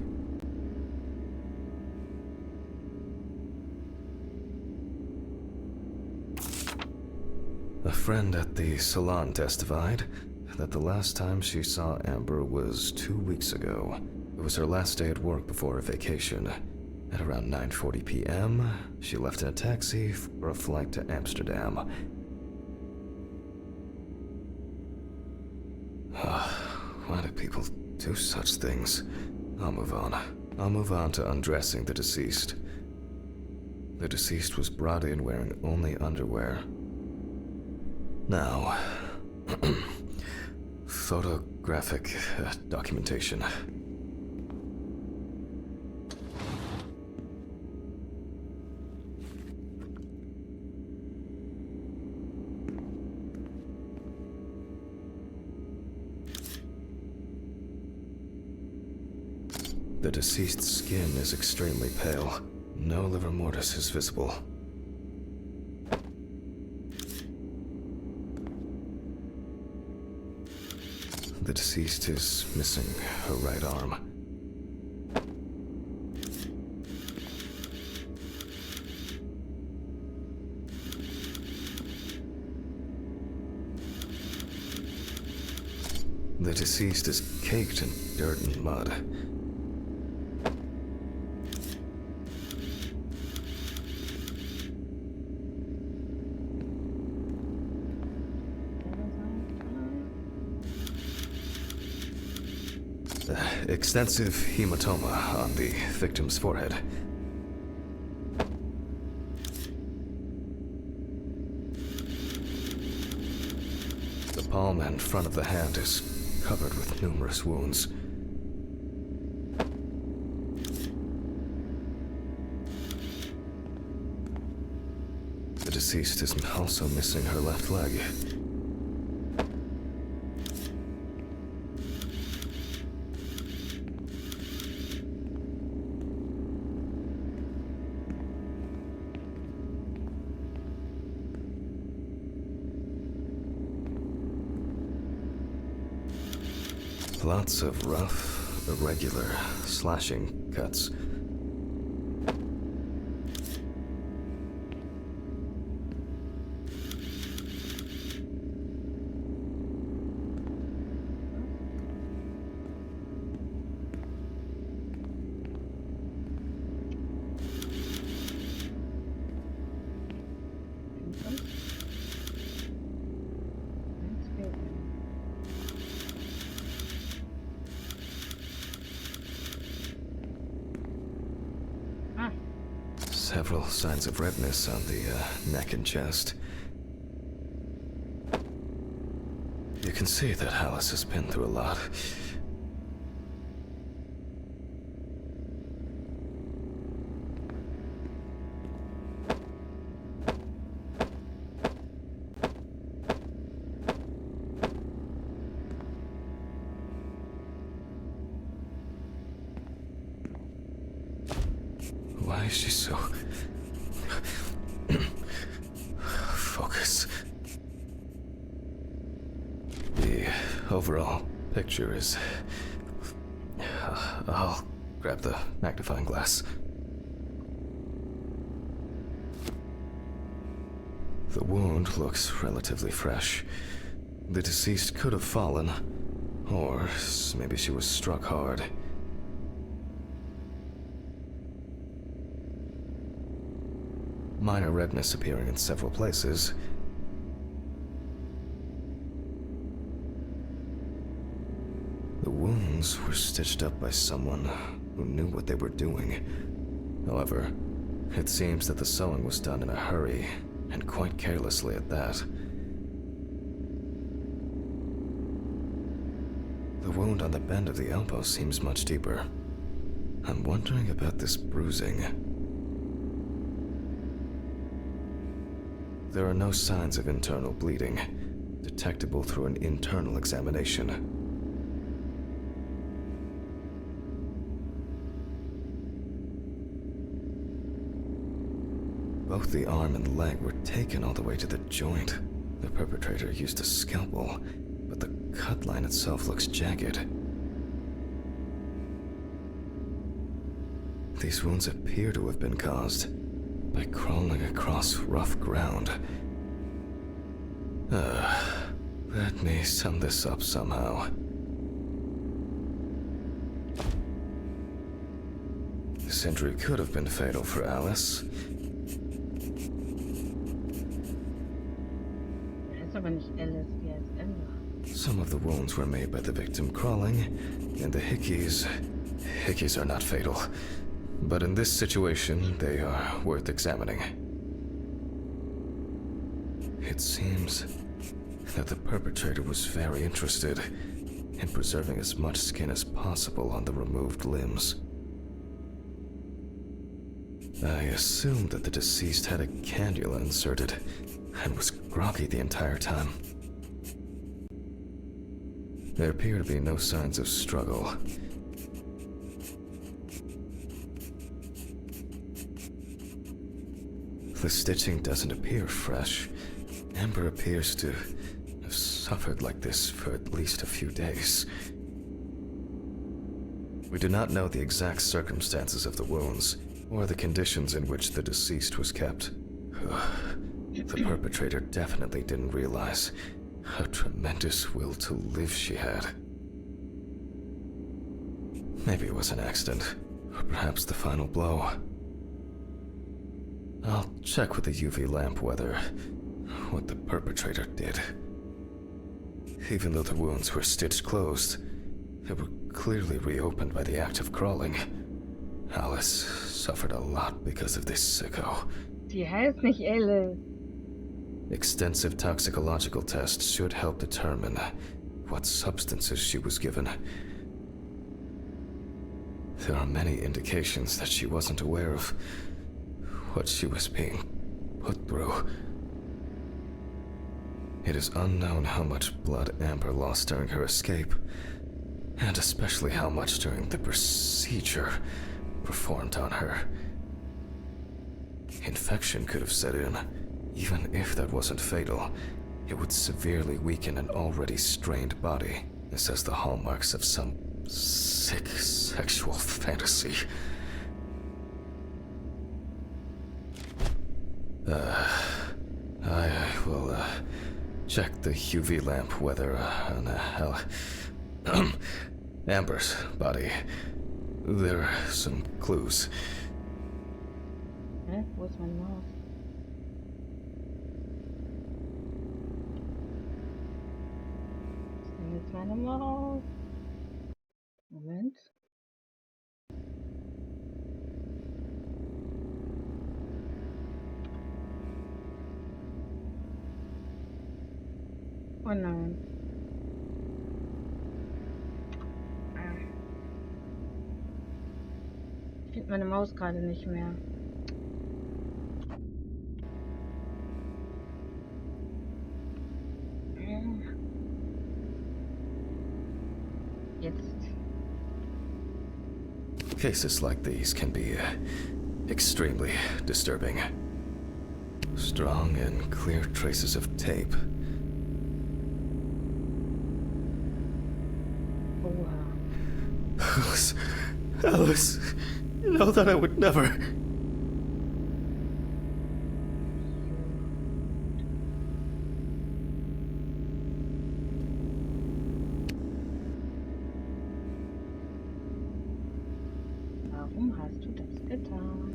A friend at the salon testified that the last time she saw Amber was 2 weeks ago. It was her last day at work before her vacation. At around 9:40 p.m., she left in a taxi for a flight to Amsterdam. Why do people do such things? I'll move on. I'll move on to undressing the deceased. The deceased was brought in wearing only underwear. Now, photographic documentation. The deceased's skin is extremely pale. No livor mortis is visible. The deceased is missing her right arm. The deceased is caked in dirt and mud. Extensive hematoma on the victim's forehead. The palm and front of the hand is covered with numerous wounds. The deceased is also missing her left leg. Lots of rough, irregular slashing cuts. several signs of redness on the neck and chest. You can see that Alice has been through a lot. Why is she so... Focus. The overall picture is... I'll grab the magnifying glass. The wound looks relatively fresh. The deceased could have fallen, or maybe she was struck hard. Minor redness appearing in several places. The wounds were stitched up by someone who knew what they were doing. However, it seems that the sewing was done in a hurry, and quite carelessly at that. The wound on the bend of the elbow seems much deeper. I'm wondering about this bruising. There are no signs of internal bleeding, detectable through an internal examination. Both the arm and leg were taken all the way to the joint. The perpetrator used a scalpel, but the cut line itself looks jagged. These wounds appear to have been caused by crawling across rough ground. Let me sum this up somehow. This injury could have been fatal for Alice. Ist aber nicht Alice, die heißt Amber. Some of the wounds were made by the victim crawling, and the hickeys are not fatal. But in this situation, they are worth examining. It seems that the perpetrator was very interested in preserving as much skin as possible on the removed limbs. I assumed that the deceased had a cannula inserted and was groggy the entire time. There appear to be no signs of struggle. The stitching doesn't appear fresh. Amber appears to have suffered like this for at least a few days. We do not know the exact circumstances of the wounds, or the conditions in which the deceased was kept. The perpetrator definitely didn't realize how tremendous will to live she had. Maybe it was an accident, or perhaps the final blow. I'll check with the UV lamp whether what the perpetrator did. Even though the wounds were stitched closed, they were clearly reopened by the act of crawling. Alice suffered a lot because of this sicko. Die heißt nicht Alice. Extensive toxicological tests should help determine what substances she was given. There are many indications that she wasn't aware of what she was being put through. It is unknown how much blood Amber lost during her escape, and especially how much during the procedure performed on her. Infection could have set in. Even if that wasn't fatal, it would severely weaken an already strained body. This has the hallmarks of some sick sexual fantasy. I will check the UV lamp whether on Amber's body there are some clues. Hä? Wo ist meine Maus? Was ist denn jetzt meine Maus? Moment. Oh nein. Ich finde meine Maus gerade nicht mehr. Jetzt. Cases like these can be extremely disturbing. Strong and clear traces of tape. Oha. Alice, you know that I would never. Warum hast du das getan?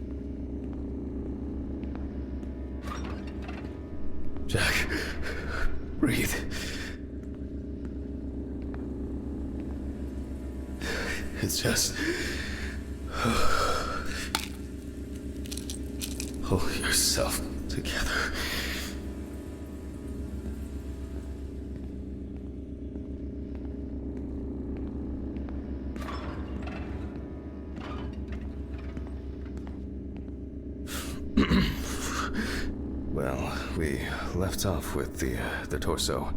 Jack, breathe. It's just. Pull yourself together. Well, we left off with the torso.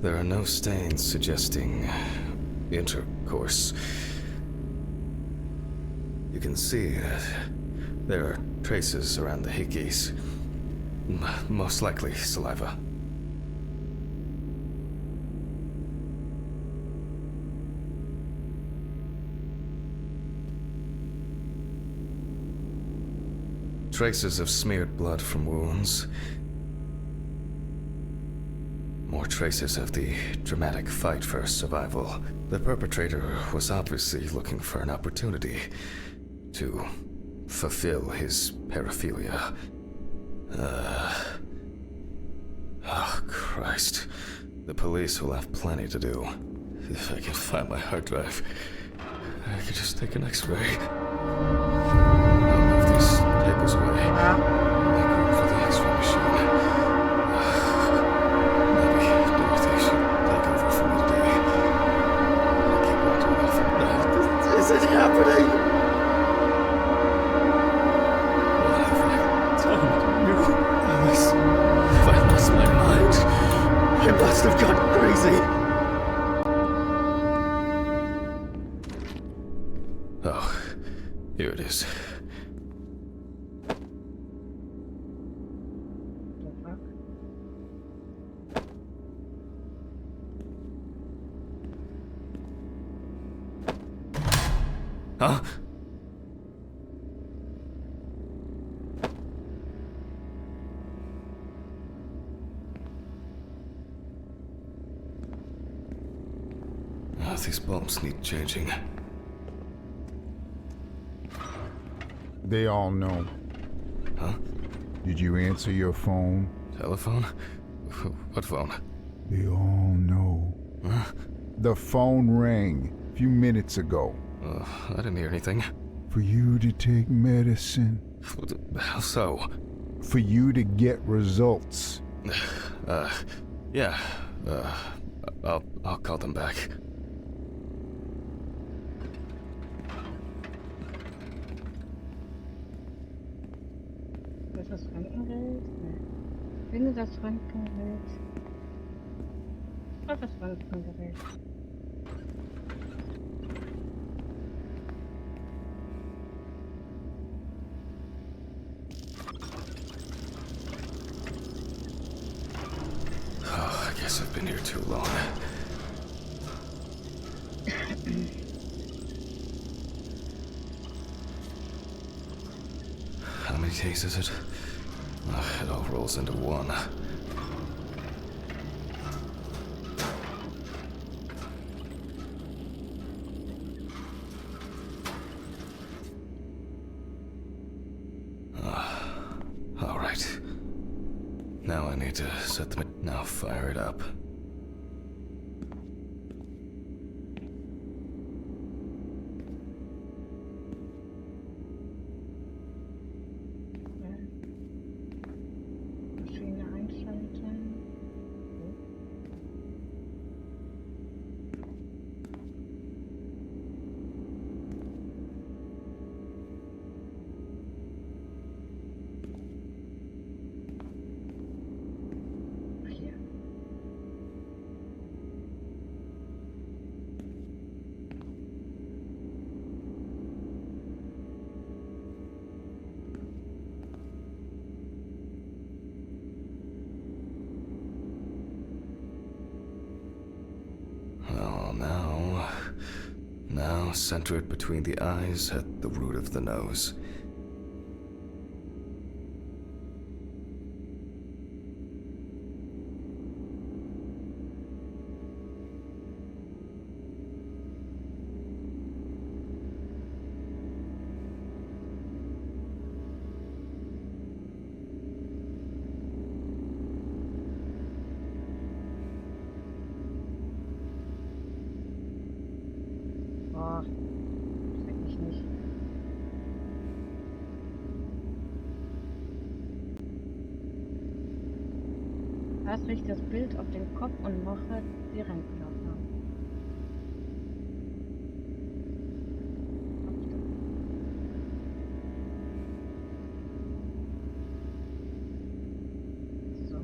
There are no stains suggesting intercourse. You can see that there are traces around the hickeys. Most likely saliva. Traces of smeared blood from wounds. More traces of the dramatic fight for survival. The perpetrator was obviously looking for an opportunity to fulfill his paraphilia. Oh, Christ. The police will have plenty to do. If I can find my hard drive, I could just take an X-ray. I'll move these tables away. Make room for the X-ray machine. Maybe Dorothy should take over for me today. I keep wondering if is it happening? What have I done? You, Alice? Have I lost my mind? I must have gone crazy. Oh, here it is. The fuck? Huh? These bulbs need changing. They all know. Huh? Did you answer your phone? Telephone? What phone? They all know. Huh? The phone rang a few minutes ago. I didn't hear anything. For you to take medicine. How so? For you to get results. Yeah. I'll call them back. Ist das Röntgengerät? Nee. Finde das Röntgengerät. Was ist das Röntgengerät? Oh, I guess I've been here too long. How many days is it? It all rolls into one. All right. Now I need to set them. Now fire it up. Maschine einschalten. Now center it between the eyes at the root of the nose. Boah, zeig mich nicht. Erst richte das Bild auf den Kopf und mache die Rennklappe. So.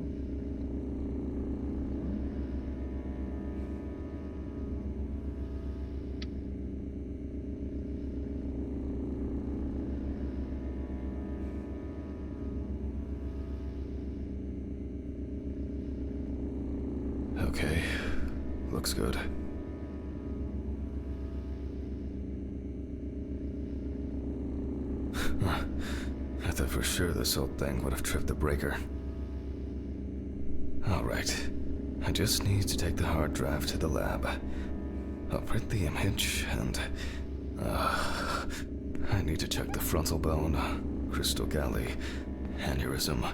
Okay, looks good. I thought for sure this old thing would have tripped the breaker. Alright, I just need to take the hard drive to the lab. I'll print the image and... I need to check the frontal bone, crystal galley, aneurysm,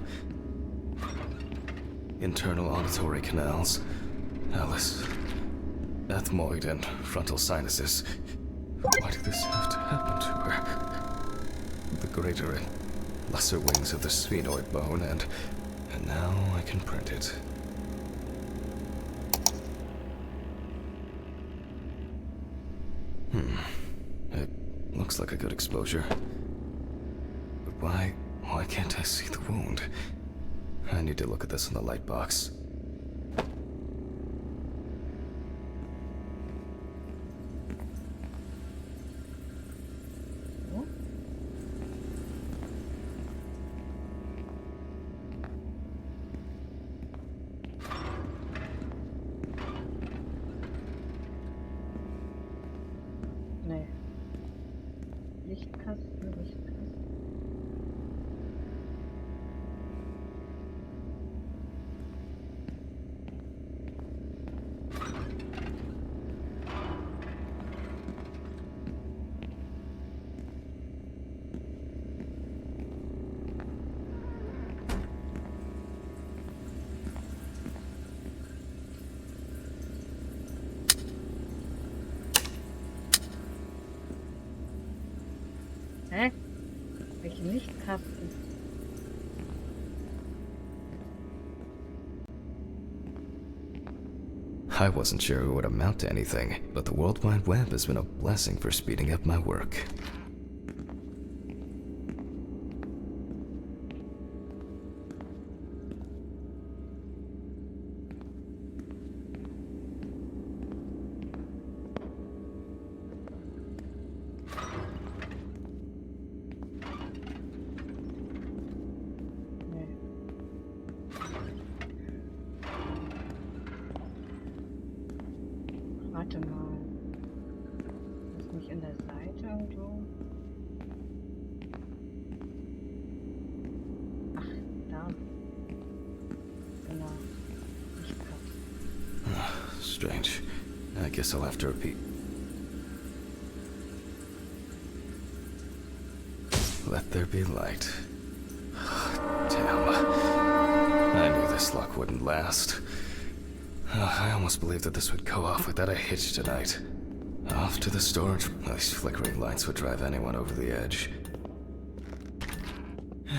internal auditory canals, Alice, ethmoid and frontal sinuses. Why did this have to happen to her? The greater and lesser wings of the sphenoid bone, and now I can print it. It looks like a good exposure. But why can't I see the wound? I need to look at this in the light box. So. Nee. Lichtkasten, Lichtkasten. Hä? Welchen Lichtkasten? I wasn't sure it would amount to anything, but the World Wide Web has been a blessing for speeding up my work. Nee. Warte mal. Ist nicht an der Seite irgendwo? Ach, da. Genau. Lichtkasten. Strange. I guess I'll have to repeat. Let there be light. Damn. I knew this luck wouldn't last. I almost believed that this would go off without a hitch tonight. Off to the storage. These flickering lights would drive anyone over the edge.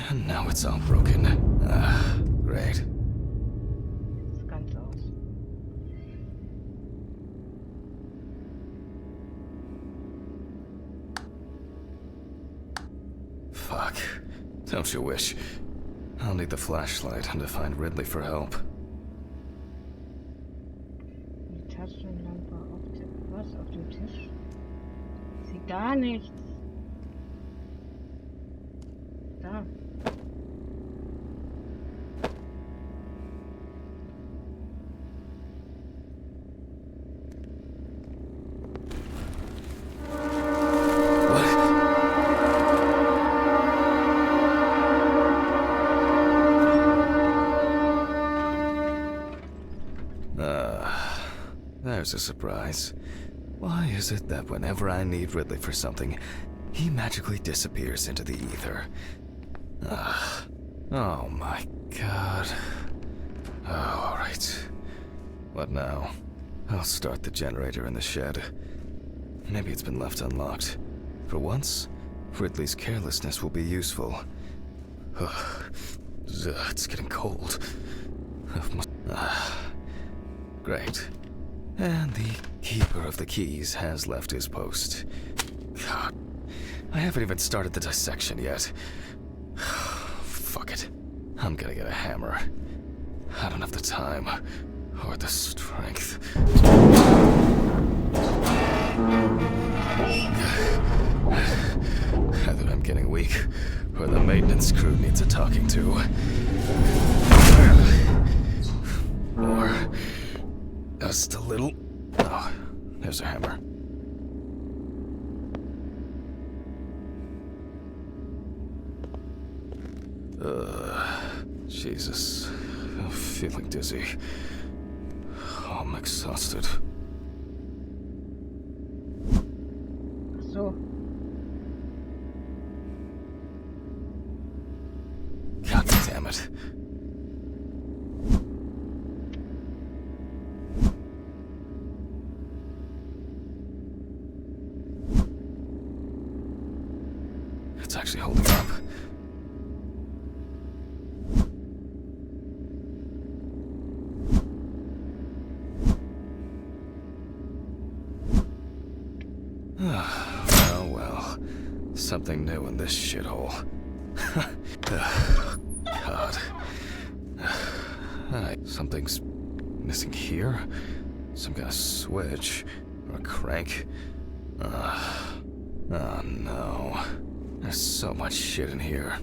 And now it's all broken. Great. Jetzt ganz aus. Fuck. Don't you wish? I'll need the flashlight and to find Ridley for help. Die Taschenlampe auf dem... Was? Auf dem Tisch? Ich sehe gar nichts. Da. there's a surprise. Why is it that whenever I need Ridley for something, he magically disappears into the ether? Oh my god. Oh, alright. What now? I'll start the generator in the shed. Maybe it's been left unlocked. For once, Ridley's carelessness will be useful. It's getting cold. Great. And the keeper of the keys has left his post. God, I haven't even started the dissection yet. Fuck it. I'm gonna get a hammer. I don't have the time or the strength. Either I'm getting weak or the maintenance crew needs a talking to. Or just a little. Oh, there's a hammer. Jesus. I'm feeling dizzy. I'm exhausted. Ach so. God damn it. It's actually holding up. Well. Something new in this shithole. God. Something's missing here? Some kind of switch? Or a crank? Oh no. There's so much shit in here.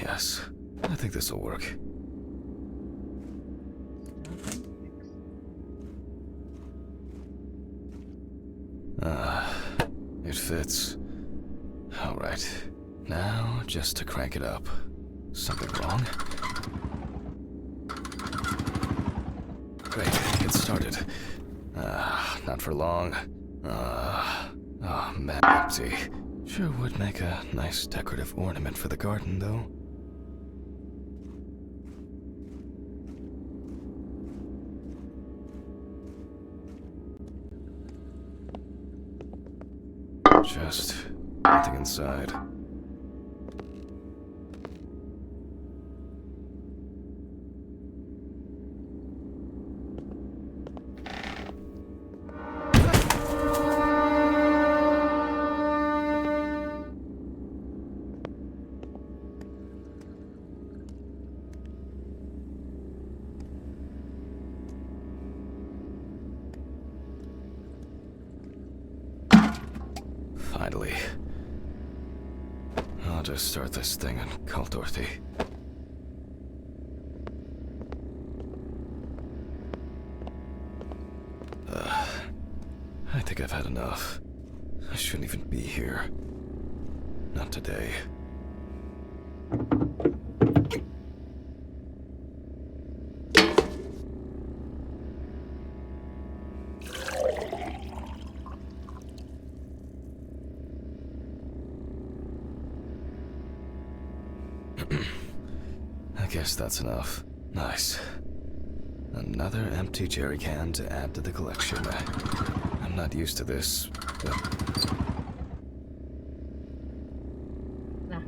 Yes, I think this will work. It fits. Alright, now just to crank it up. Something wrong? Great, get started. Not for long. Oh man, empty. Sure would make a nice decorative ornament for the garden, though. Just nothing inside. Finally. I'll just start this thing and call Dorothy. I think I've had enough. I shouldn't even be here. Not today. I guess that's enough. Nice. Another empty jerry can to add to the collection. I'm not used to this, but... Na.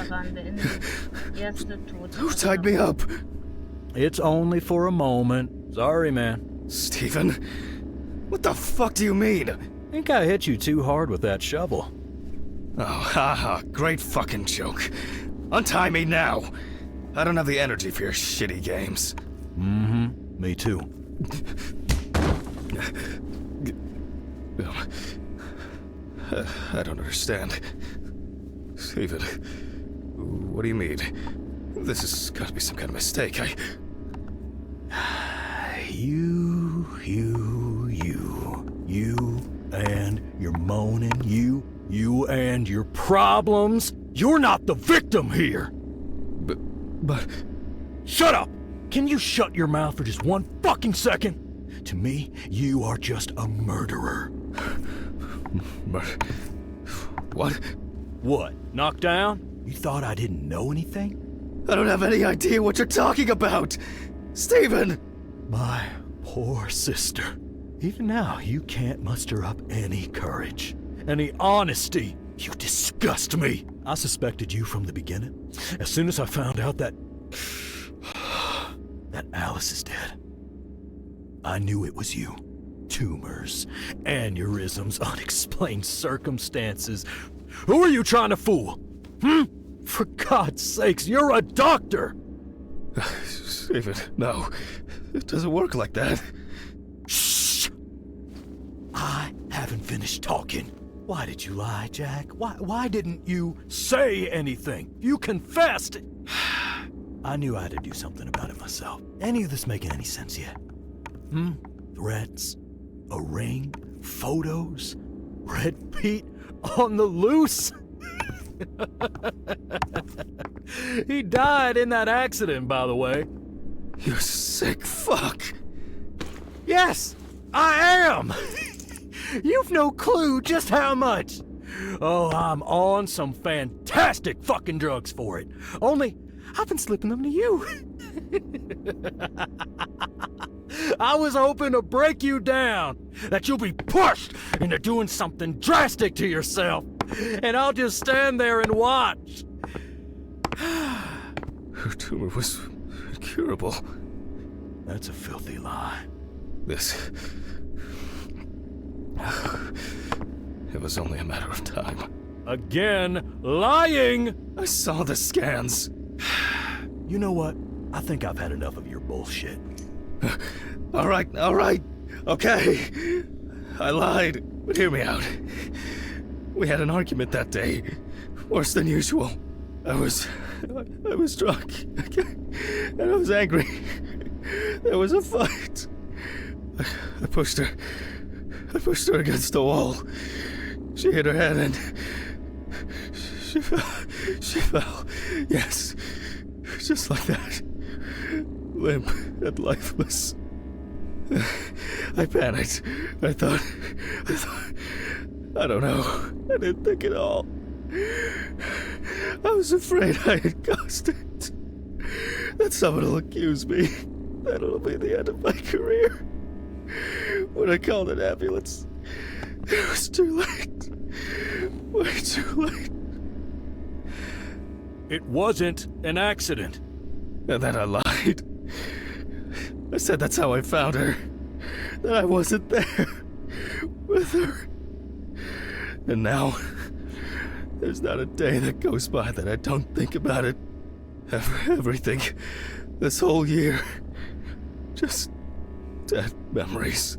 daran, in die erste Tote. Who tied me up? It's only for a moment. Sorry, man. Stephen? What the fuck do you mean? Think I hit you too hard with that shovel. Oh, haha, great fucking joke. Untie me now. I don't have the energy for your shitty games. Mm-hmm. Me too. I don't understand. Stephen, what do you mean? This has got to be some kind of mistake. You and your moaning, you and your problems. You're not the victim here. But... Shut up! Can you shut your mouth for just one fucking second? To me, you are just a murderer. What? What? Knocked down? You thought I didn't know anything? I don't have any idea what you're talking about! Stephen! My poor sister. Even now, you can't muster up any courage, any honesty. You disgust me. I suspected you from the beginning. As soon as I found out that Alice is dead, I knew it was you. Tumors, aneurysms, unexplained circumstances. Who are you trying to fool? For God's sakes, you're a doctor! Stephen, no. It doesn't work like that. Shh! I haven't finished talking. Why did you lie, Jack? Why didn't you say anything? You confessed! I knew I had to do something about it myself. Any of this making any sense yet? Threats? A ring? Photos? Red Pete on the loose? He died in that accident, by the way. You sick fuck! Yes, I am! You've no clue just how much. Oh, I'm on some fantastic fucking drugs for it. Only, I've been slipping them to you. I was hoping to break you down, that you'll be pushed into doing something drastic to yourself, and I'll just stand there and watch. Her tumor was incurable. That's a filthy lie. This... It was only a matter of time. Again, lying! I saw the scans. You know what? I think I've had enough of your bullshit. All right. Okay. I lied, but hear me out. We had an argument that day. Worse than usual. I was drunk. And I was angry. There was a fight. I pushed her against the wall. She hit her head and she fell. Yes, just like that. Limp and lifeless. I panicked. I thought, I don't know. I didn't think at all. I was afraid I had caused it. That someone will accuse me. That'll be the end of my career. When I called an ambulance, it was too late. Way too late. It wasn't an accident. And then I lied. I said that's how I found her. That I wasn't there with her. And now, there's not a day that goes by that I don't think about it. Everything. This whole year. Just dead memories.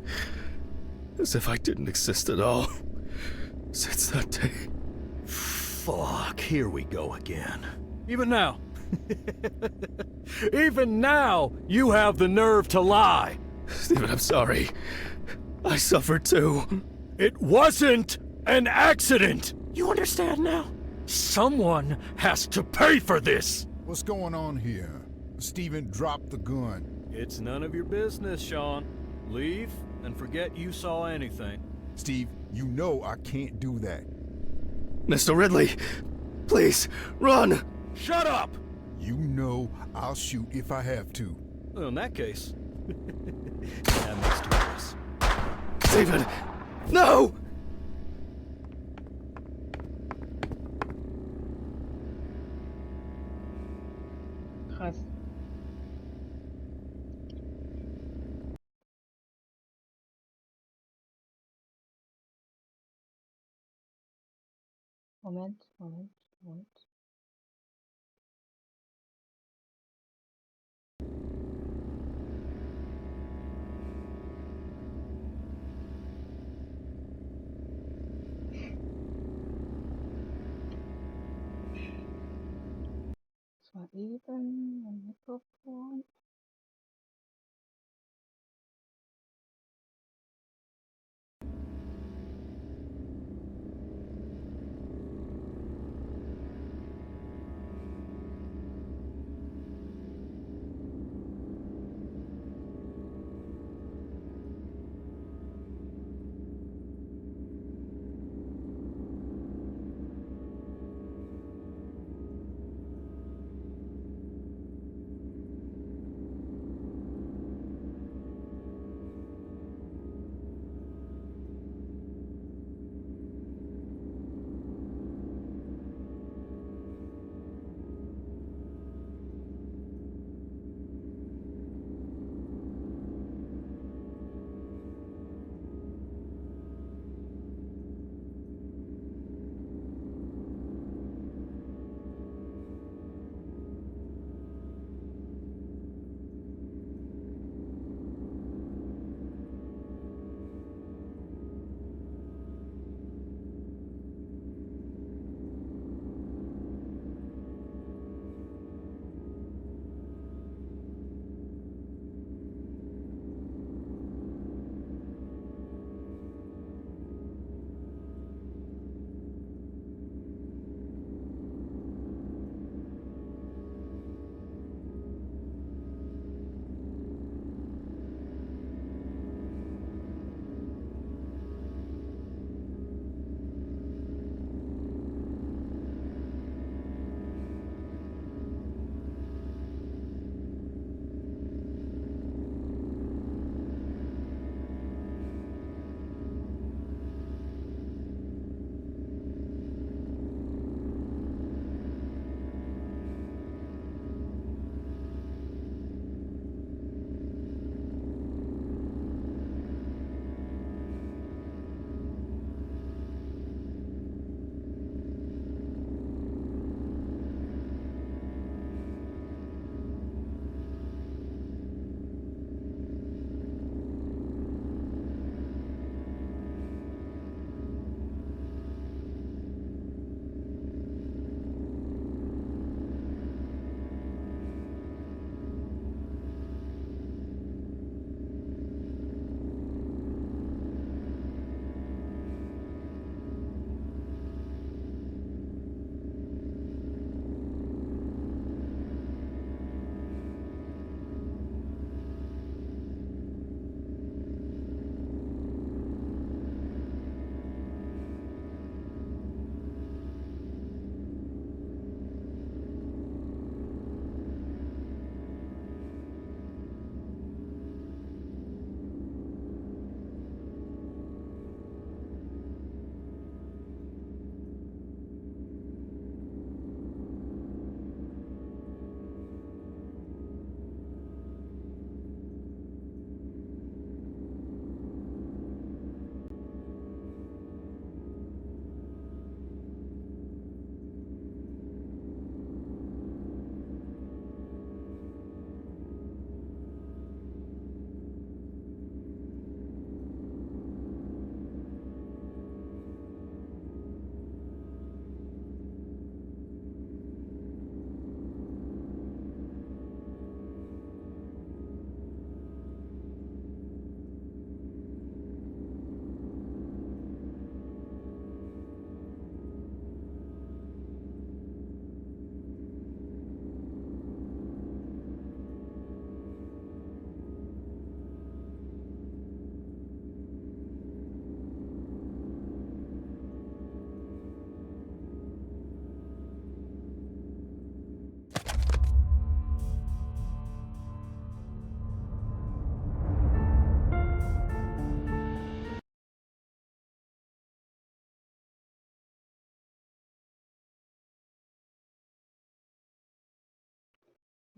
As if I didn't exist at all. Since that day. Fuck, here we go again. Even now. Even now, you have the nerve to lie. Stephen, I'm sorry. I suffered too. It wasn't an accident. You understand now? Someone has to pay for this. What's going on here? Stephen, drop the gun. It's none of your business, Sean. Leave and forget you saw anything. Steve, you know I can't do that. Mr. Ridley, please, run! Shut up! You know I'll shoot if I have to. Well, in that case, that makes two of us. Stephen, no! krass. Moment, Moment, Moment. Das war eben ein Mikrofon.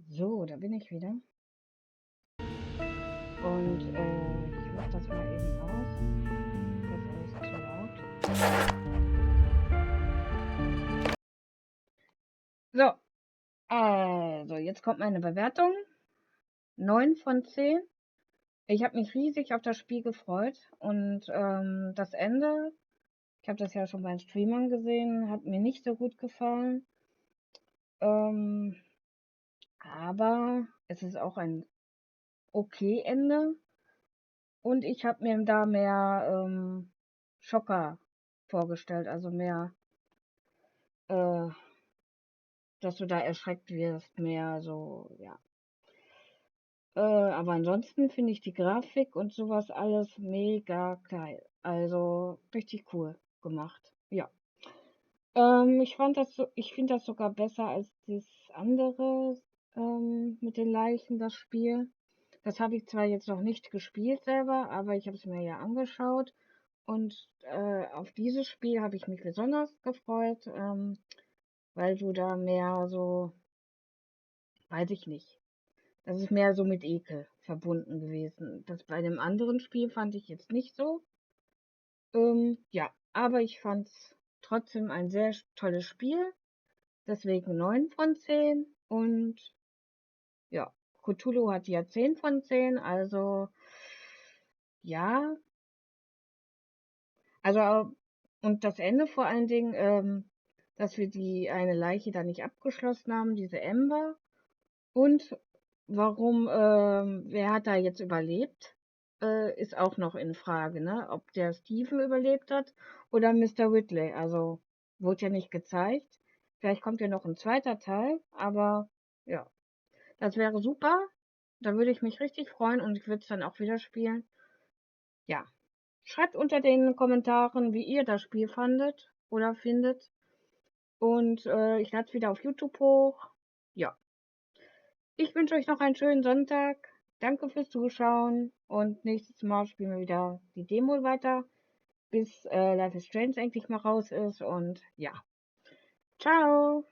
So, da bin ich wieder. Und ich mach das mal eben aus. Das ist alles zu laut. So, also jetzt kommt meine Bewertung. 9 von 10. Ich habe mich riesig auf das Spiel gefreut und das Ende, ich habe das ja schon bei den Streamern gesehen, hat mir nicht so gut gefallen. Ähm, aber es ist auch ein okay Ende und ich habe mir da mehr Schocker vorgestellt, also mehr, äh, dass du da erschreckt wirst, mehr so, ja. Aber ansonsten finde ich die Grafik und sowas alles mega geil. Also richtig cool gemacht. Ja. Ich finde das sogar besser als das andere mit den Leichen, das Spiel. Das habe ich zwar jetzt noch nicht gespielt selber, aber ich habe es mir ja angeschaut. Und auf dieses Spiel habe ich mich besonders gefreut, weil du da mehr so, weiß ich nicht, das ist mehr so mit Ekel verbunden gewesen. Das bei dem anderen Spiel fand ich jetzt nicht so. Ja, aber ich fand es trotzdem ein sehr tolles Spiel. Deswegen 9 von 10. Und ja, Cthulhu hat ja 10 von 10. Also ja, also und das Ende vor allen Dingen, dass wir die eine Leiche da nicht abgeschlossen haben, diese Ember. Und warum, wer hat da jetzt überlebt, ist auch noch in Frage, ne? Ob der Stephen überlebt hat oder Mr. Whitley. Also wurde ja nicht gezeigt. Vielleicht kommt ja noch ein zweiter Teil, aber ja, das wäre super. Da würde ich mich richtig freuen und ich würde es dann auch wieder spielen. Ja, schreibt unter den Kommentaren, wie ihr das Spiel fandet oder findet. Und ich lade es wieder auf YouTube hoch. Ja. Ich wünsche euch noch einen schönen Sonntag. Danke fürs Zuschauen und nächstes Mal spielen wir wieder die Demo weiter, bis Life is Strange endlich mal raus ist und ja. Ciao!